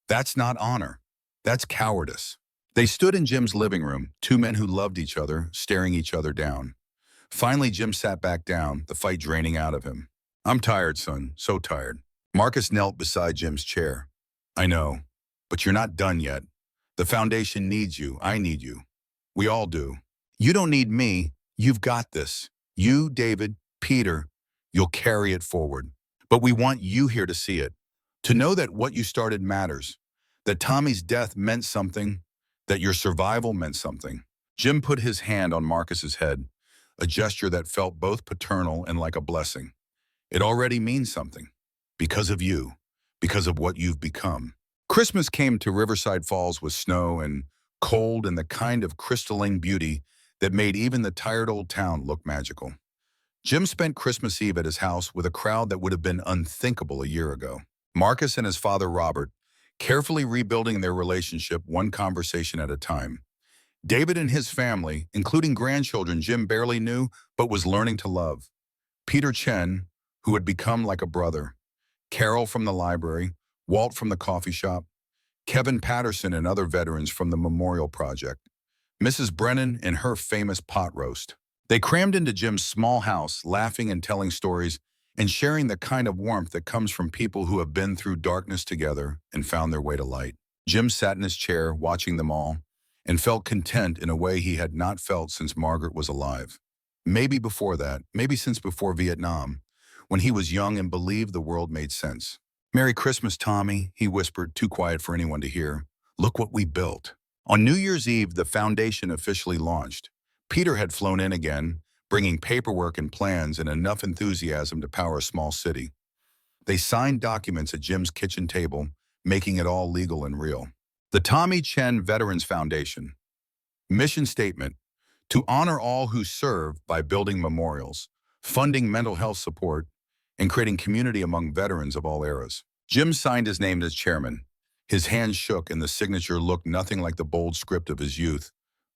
That's not honor. That's cowardice." They stood in Jim's living room, two men who loved each other, staring each other down. Finally, Jim sat back down, the fight draining out of him. "I'm tired, son, so tired." Marcus knelt beside Jim's chair. "I know, but you're not done yet. The foundation needs you. I need you. We all do. You don't need me. You've got this. You, David, Peter, you'll carry it forward. But we want you here to see it, to know that what you started matters, that Tommy's death meant something, that your survival meant something." Jim put his hand on Marcus's head, a gesture that felt both paternal and like a blessing. "It already means something. Because of you. Because of what you've become." Christmas came to Riverside Falls with snow and cold and the kind of crystalline beauty that made even the tired old town look magical. Jim spent Christmas Eve at his house with a crowd that would have been unthinkable a year ago. Marcus and his father Robert, carefully rebuilding their relationship one conversation at a time. David and his family, including grandchildren Jim barely knew but was learning to love. Peter Chen, who had become like a brother. Carol from the library, Walt from the coffee shop, Kevin Patterson and other veterans from the Memorial Project, Mrs. Brennan and her famous pot roast. They crammed into Jim's small house, laughing and telling stories and sharing the kind of warmth that comes from people who have been through darkness together and found their way to light. Jim sat in his chair, watching them all, and felt content in a way he had not felt since Margaret was alive. Maybe before that, maybe since before Vietnam, when he was young and believed the world made sense. "Merry Christmas, Tommy," he whispered, too quiet for anyone to hear. "Look what we built." On New Year's Eve, the foundation officially launched. Peter had flown in again, bringing paperwork and plans and enough enthusiasm to power a small city. They signed documents at Jim's kitchen table, making it all legal and real. The Tommy Chen Veterans Foundation. Mission statement: to honor all who serve by building memorials, funding mental health support, and creating community among veterans of all eras. Jim signed his name as chairman. His hand shook and the signature looked nothing like the bold script of his youth,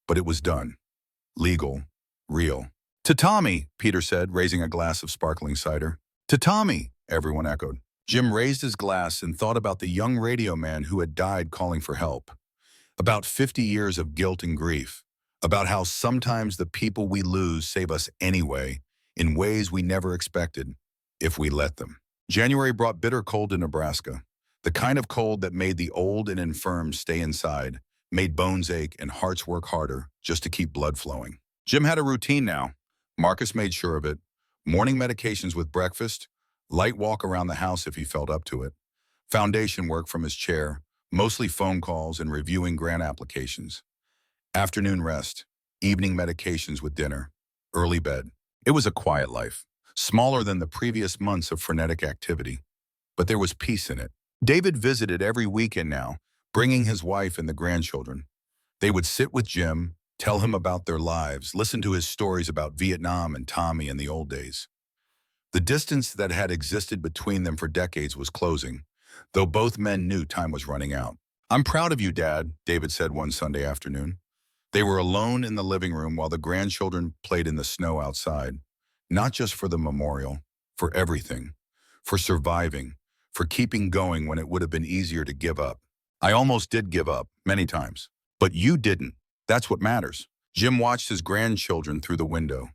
but it was done. Legal. Real. To Tommy, Peter said, raising a glass of sparkling cider. To Tommy, everyone echoed. Jim raised his glass and thought about the young radio man who had died calling for help. About 50 years of guilt and grief. About how sometimes the people we lose save us anyway, in ways we never expected, if we let them. January brought bitter cold to Nebraska. The kind of cold that made the old and infirm stay inside, made bones ache and hearts work harder just to keep blood flowing. Jim had a routine now. Marcus made sure of it. Morning medications with breakfast, light walk around the house if he felt up to it, foundation work from his chair, mostly phone calls and reviewing grant applications. Afternoon rest, evening medications with dinner, early bed. It was a quiet life, smaller than the previous months of frenetic activity, but there was peace in it. David visited every weekend now, bringing his wife and the grandchildren. They would sit with Jim, tell him about their lives, listen to his stories about Vietnam and Tommy in the old days. The distance that had existed between them for decades was closing, though both men knew time was running out. "I'm proud of you, Dad," David said one Sunday afternoon. They were alone in the living room while the grandchildren played in the snow outside, not just for the memorial, for everything, for surviving, for keeping going when it would have been easier to give up. "I almost did give up, many times. But you didn't. That's what matters." Jim watched his grandchildren through the window,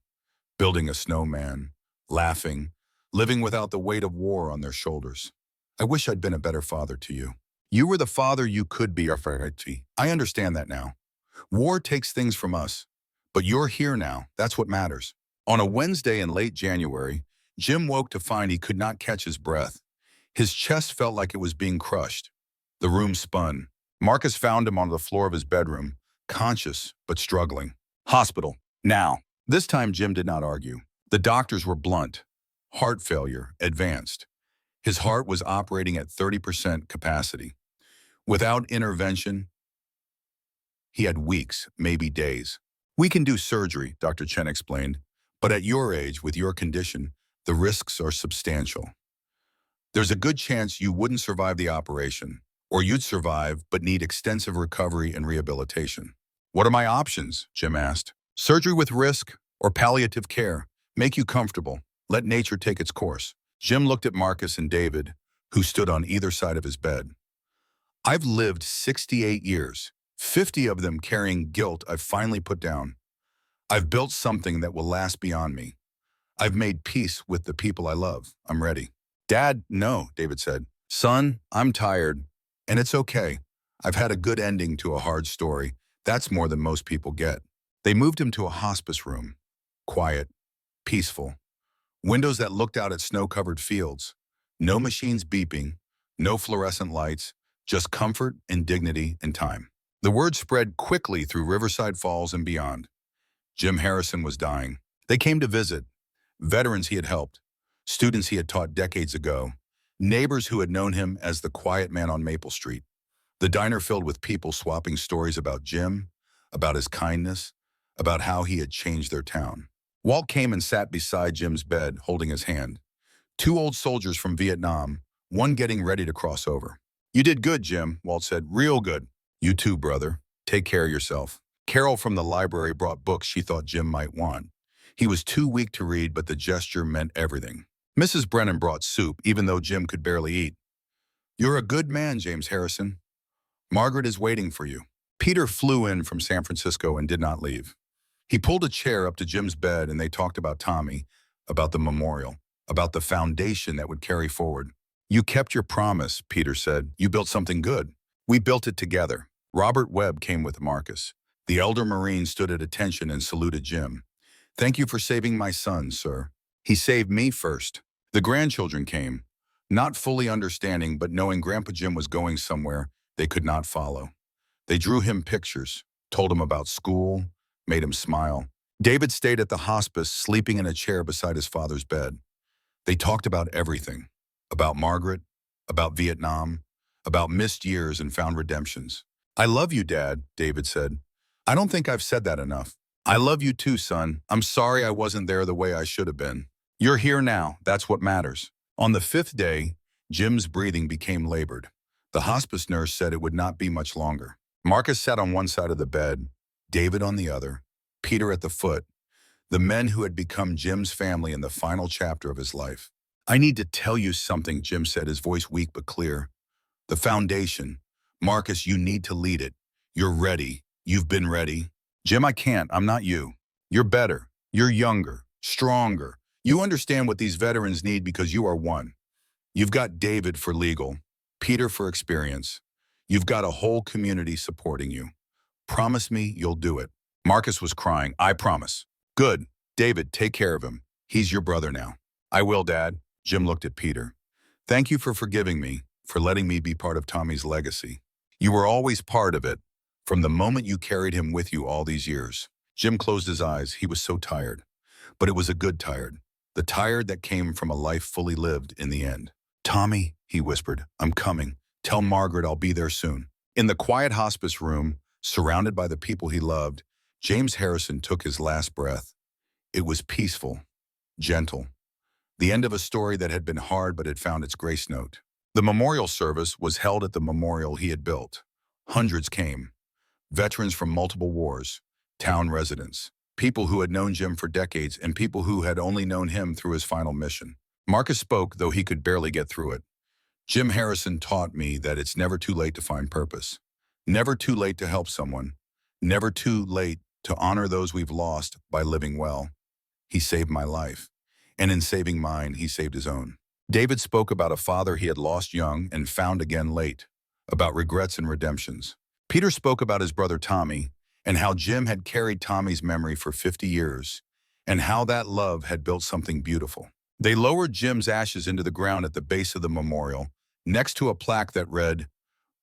building a snowman, laughing, living without the weight of war on their shoulders. "I wish I'd been a better father to you. You were the father you could be, Arfarati. I understand that now. War takes things from us, but you're here now. That's what matters." On a Wednesday in late January, Jim woke to find he could not catch his breath. His chest felt like it was being crushed. The room spun. Marcus found him on the floor of his bedroom, conscious but struggling. "Hospital, now." This time Jim did not argue. The doctors were blunt. Heart failure, advanced. His heart was operating at 30% capacity. Without intervention, he had weeks, maybe days. "We can do surgery," Dr. Chen explained, "but at your age, with your condition, the risks are substantial. There's a good chance you wouldn't survive the operation, or you'd survive but need extensive recovery and rehabilitation." "What are my options?" Jim asked. "Surgery with risk or palliative care. Make you comfortable. Let nature take its course." Jim looked at Marcus and David, who stood on either side of his bed. "I've lived 68 years, 50 of them carrying guilt I've finally put down. I've built something that will last beyond me. I've made peace with the people I love. I'm ready." "Dad, no," David said. "Son, I'm tired, and it's okay. I've had a good ending to a hard story. That's more than most people get." They moved him to a hospice room. Quiet, peaceful. Windows that looked out at snow-covered fields. No machines beeping, no fluorescent lights, just comfort and dignity and time. The word spread quickly through Riverside Falls and beyond. Jim Harrison was dying. They came to visit. Veterans he had helped, students he had taught decades ago, neighbors who had known him as the quiet man on Maple Street. The diner filled with people swapping stories about Jim, about his kindness, about how he had changed their town. Walt came and sat beside Jim's bed, holding his hand. Two old soldiers from Vietnam, one getting ready to cross over. "You did good, Jim," Walt said. "Real good." "You too, brother. Take care of yourself." Carol from the library brought books she thought Jim might want. He was too weak to read, but the gesture meant everything. Mrs. Brennan brought soup, even though Jim could barely eat. "You're a good man, James Harrison. Margaret is waiting for you." Peter flew in from San Francisco and did not leave. He pulled a chair up to Jim's bed and they talked about Tommy, about the memorial, about the foundation that would carry forward. "You kept your promise," Peter said. "You built something good." "We built it together." Robert Webb came with Marcus. The elder Marine stood at attention and saluted Jim. "Thank you for saving my son, sir." "He saved me first." The grandchildren came, not fully understanding, but knowing Grandpa Jim was going somewhere they could not follow. They drew him pictures, told him about school, made him smile. David stayed at the hospice, sleeping in a chair beside his father's bed. They talked about everything, about Margaret, about Vietnam, about missed years and found redemptions. I love you, Dad, David said. I don't think I've said that enough. I love you too, son. I'm sorry I wasn't there the way I should have been. You're here now. That's what matters. On the 5th day, Jim's breathing became labored. The hospice nurse said it would not be much longer. Marcus sat on one side of the bed, David on the other, Peter at the foot, the men who had become Jim's family in the final chapter of his life. I need to tell you something, Jim said, his voice weak but clear. The foundation. Marcus, you need to lead it. You're ready. You've been ready. Jim, I can't. I'm not you. You're better. You're younger, stronger. You understand what these veterans need because you are one. You've got David for legal, Peter for experience. You've got a whole community supporting you. Promise me you'll do it. Marcus was crying. I promise. Good. David, take care of him. He's your brother now. I will, Dad. Jim looked at Peter. Thank you for forgiving me, for letting me be part of Tommy's legacy. You were always part of it, from the moment you carried him with you all these years. Jim closed his eyes. He was so tired. But it was a good tired. The tired that came from a life fully lived in the end. Tommy, he whispered, I'm coming. Tell Margaret I'll be there soon. In the quiet hospice room, surrounded by the people he loved, James Harrison took his last breath. It was peaceful, gentle. The end of a story that had been hard but had found its grace note. The memorial service was held at the memorial he had built. Hundreds came. Veterans from multiple wars, town residents, people who had known Jim for decades and people who had only known him through his final mission. Marcus spoke, though he could barely get through it. Jim Harrison taught me that it's never too late to find purpose. Never too late to help someone. Never too late to honor those we've lost by living well. He saved my life. And in saving mine, he saved his own. David spoke about a father he had lost young and found again late, about regrets and redemptions. Peter spoke about his brother Tommy and how Jim had carried Tommy's memory for 50 years and how that love had built something beautiful. They lowered Jim's ashes into the ground at the base of the memorial, next to a plaque that read,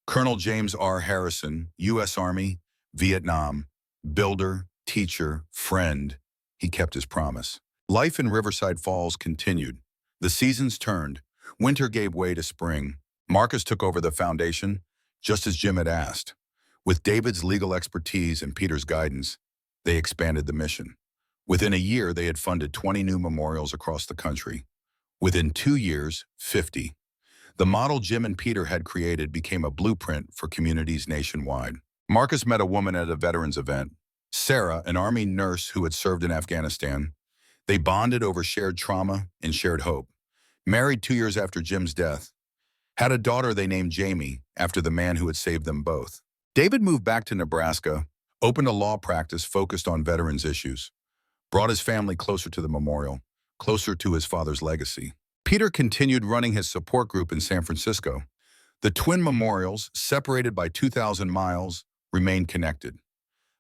Colonel James R. Harrison, U.S. Army, Vietnam, builder, teacher, friend. He kept his promise. Life in Riverside Falls continued. The seasons turned. Winter gave way to spring. Marcus took over the foundation, just as Jim had asked. With David's legal expertise and Peter's guidance, they expanded the mission. Within a year, they had funded 20 new memorials across the country. Within 2 years, 50. The model Jim and Peter had created became a blueprint for communities nationwide. Marcus met a woman at a veterans event, Sarah, an Army nurse who had served in Afghanistan. They bonded over shared trauma and shared hope. Married 2 years after Jim's death. Had a daughter they named Jamie, after the man who had saved them both. David moved back to Nebraska, opened a law practice focused on veterans issues, brought his family closer to the memorial, closer to his father's legacy. Peter continued running his support group in San Francisco. The twin memorials, separated by 2,000 miles, remained connected.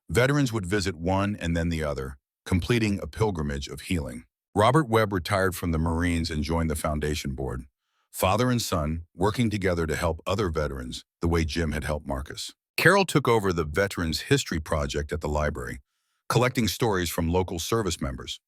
Veterans would visit one and then the other, completing a pilgrimage of healing. Robert Webb retired from the Marines and joined the foundation board. Father and son, working together to help other veterans the way Jim had helped Marcus. Carol took over the Veterans History Project at the library, collecting stories from local service members,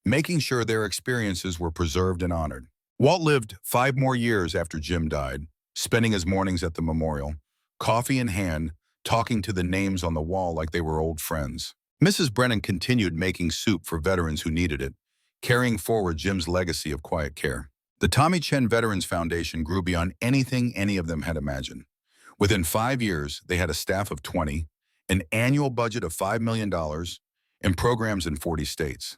making sure their experiences were preserved and honored. Walt lived 5 more years after Jim died, spending his mornings at the memorial, coffee in hand, talking to the names on the wall like they were old friends. Mrs. Brennan continued making soup for veterans who needed it, carrying forward Jim's legacy of quiet care. The Tommy Chen Veterans Foundation grew beyond anything any of them had imagined. Within 5 years, they had a staff of 20, an annual budget of $5 million, and programs in 40 states.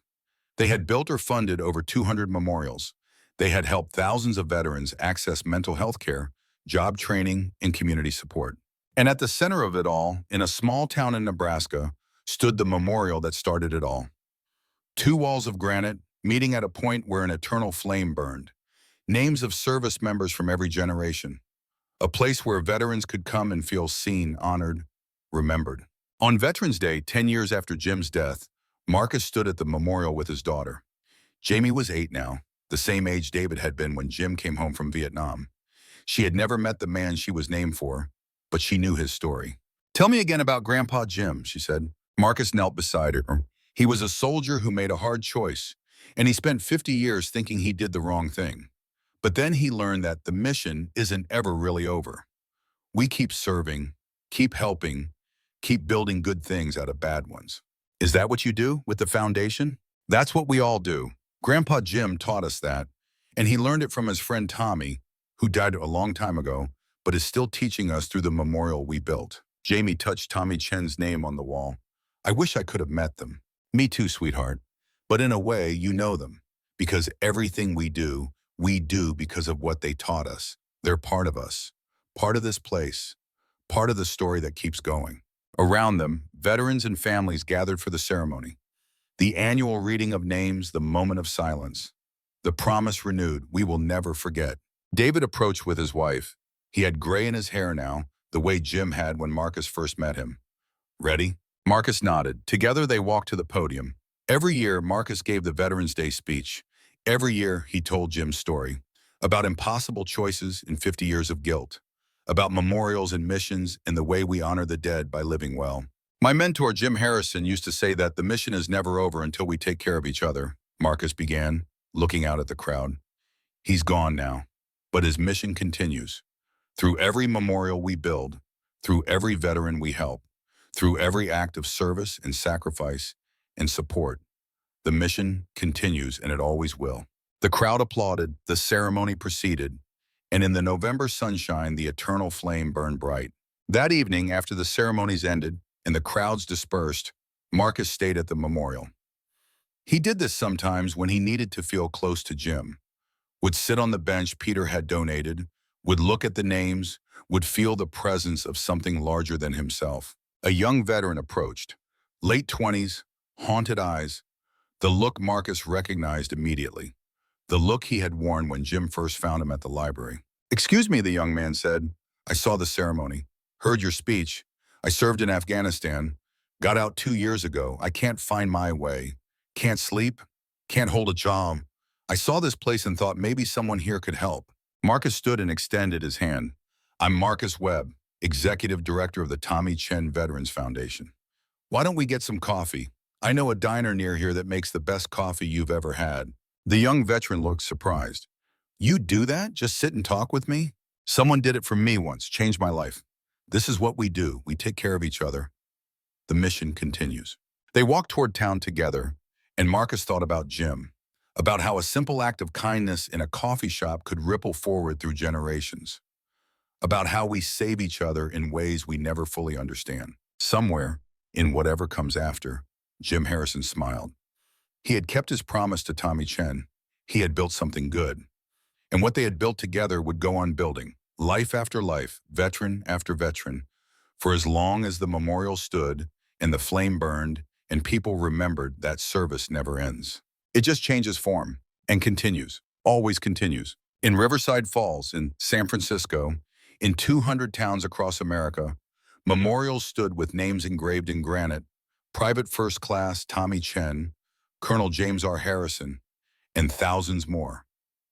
They had built or funded over 200 memorials. They had helped thousands of veterans access mental health care, job training, and community support. And at the center of it all, in a small town in Nebraska, stood the memorial that started it all. 2 walls of granite, meeting at a point where an eternal flame burned. Names of service members from every generation. A place where veterans could come and feel seen, honored, remembered. On Veterans Day, 10 years after Jim's death, Marcus stood at the memorial with his daughter. Jamie was 8 now, the same age David had been when Jim came home from Vietnam. She had never met the man she was named for, but she knew his story. Tell me again about Grandpa Jim, she said. Marcus knelt beside her. He was a soldier who made a hard choice, and he spent 50 years thinking he did the wrong thing. But then he learned that the mission isn't ever really over. We keep serving, keep helping, keep building good things out of bad ones. Is that what you do with the foundation? That's what we all do. Grandpa Jim taught us that, and he learned it from his friend Tommy, who died a long time ago, but is still teaching us through the memorial we built. Jamie touched Tommy Chen's name on the wall. I wish I could have met them. Me too, sweetheart. But in a way, you know them, because everything we do because of what they taught us. They're part of us, part of this place, part of the story that keeps going. Around them, veterans and families gathered for the ceremony. The annual reading of names, the moment of silence. The promise renewed, we will never forget. David approached with his wife. He had gray in his hair now, the way Jim had when Marcus first met him. Ready? Marcus nodded. Together they walked to the podium. Every year, Marcus gave the Veterans Day speech. Every year, he told Jim's story about impossible choices and 50 years of guilt, about memorials and missions and the way we honor the dead by living well. My mentor, Jim Harrison, used to say that the mission is never over until we take care of each other, Marcus began, looking out at the crowd. He's gone now, but his mission continues. Through every memorial we build, through every veteran we help, through every act of service and sacrifice and support, the mission continues, and it always will. The crowd applauded, the ceremony proceeded, and in the November sunshine, the eternal flame burned bright. That evening, after the ceremonies ended and the crowds dispersed, Marcus stayed at the memorial. He did this sometimes when he needed to feel close to Jim, would sit on the bench Peter had donated, would look at the names, would feel the presence of something larger than himself. A young veteran approached, late 20s, haunted eyes, the look Marcus recognized immediately, the look he had worn when Jim first found him at the library. Excuse me, the young man said. I saw the ceremony, heard your speech. I served in Afghanistan, got out 2 years ago. I can't find my way, can't sleep, can't hold a job. I saw this place and thought maybe someone here could help. Marcus stood and extended his hand. I'm Marcus Webb, Executive Director of the Tommy Chen Veterans Foundation. Why don't we get some coffee? I know a diner near here that makes the best coffee you've ever had. The young veteran looked surprised. You do that? Just sit and talk with me? Someone did it for me once, changed my life. This is what we do. We take care of each other. The mission continues. They walked toward town together, and Marcus thought about Jim, about how a simple act of kindness in a coffee shop could ripple forward through generations, about how we save each other in ways we never fully understand. Somewhere, in whatever comes after, Jim Harrison smiled. He had kept his promise to Tommy Chen. He had built something good. And what they had built together would go on building, life after life, veteran after veteran, for as long as the memorial stood and the flame burned and people remembered that service never ends. It just changes form and continues, always continues. In Riverside Falls, in San Francisco, in 200 towns across America, memorials stood with names engraved in granite. Private First Class Tommy Chen, Colonel James R. Harrison, and thousands more,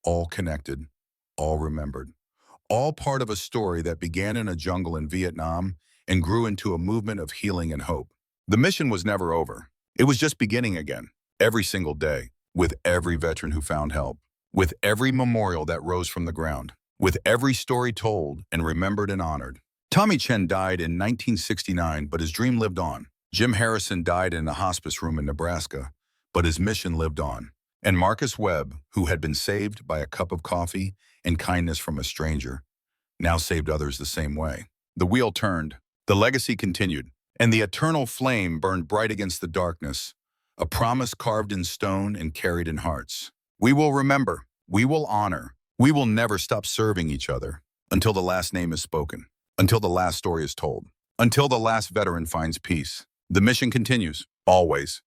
all connected, all remembered, all part of a story that began in a jungle in Vietnam and grew into a movement of healing and hope. The mission was never over. It was just beginning again, every single day, with every veteran who found help, with every memorial that rose from the ground, with every story told and remembered and honored. Tommy Chen died in 1969, but his dream lived on. Jim Harrison died in a hospice room in Nebraska, but his mission lived on. And Marcus Webb, who had been saved by a cup of coffee and kindness from a stranger, now saved others the same way. The wheel turned, the legacy continued, and the eternal flame burned bright against the darkness, a promise carved in stone and carried in hearts. We will remember, we will honor, we will never stop serving each other until the last name is spoken, until the last story is told, until the last veteran finds peace. The mission continues, always.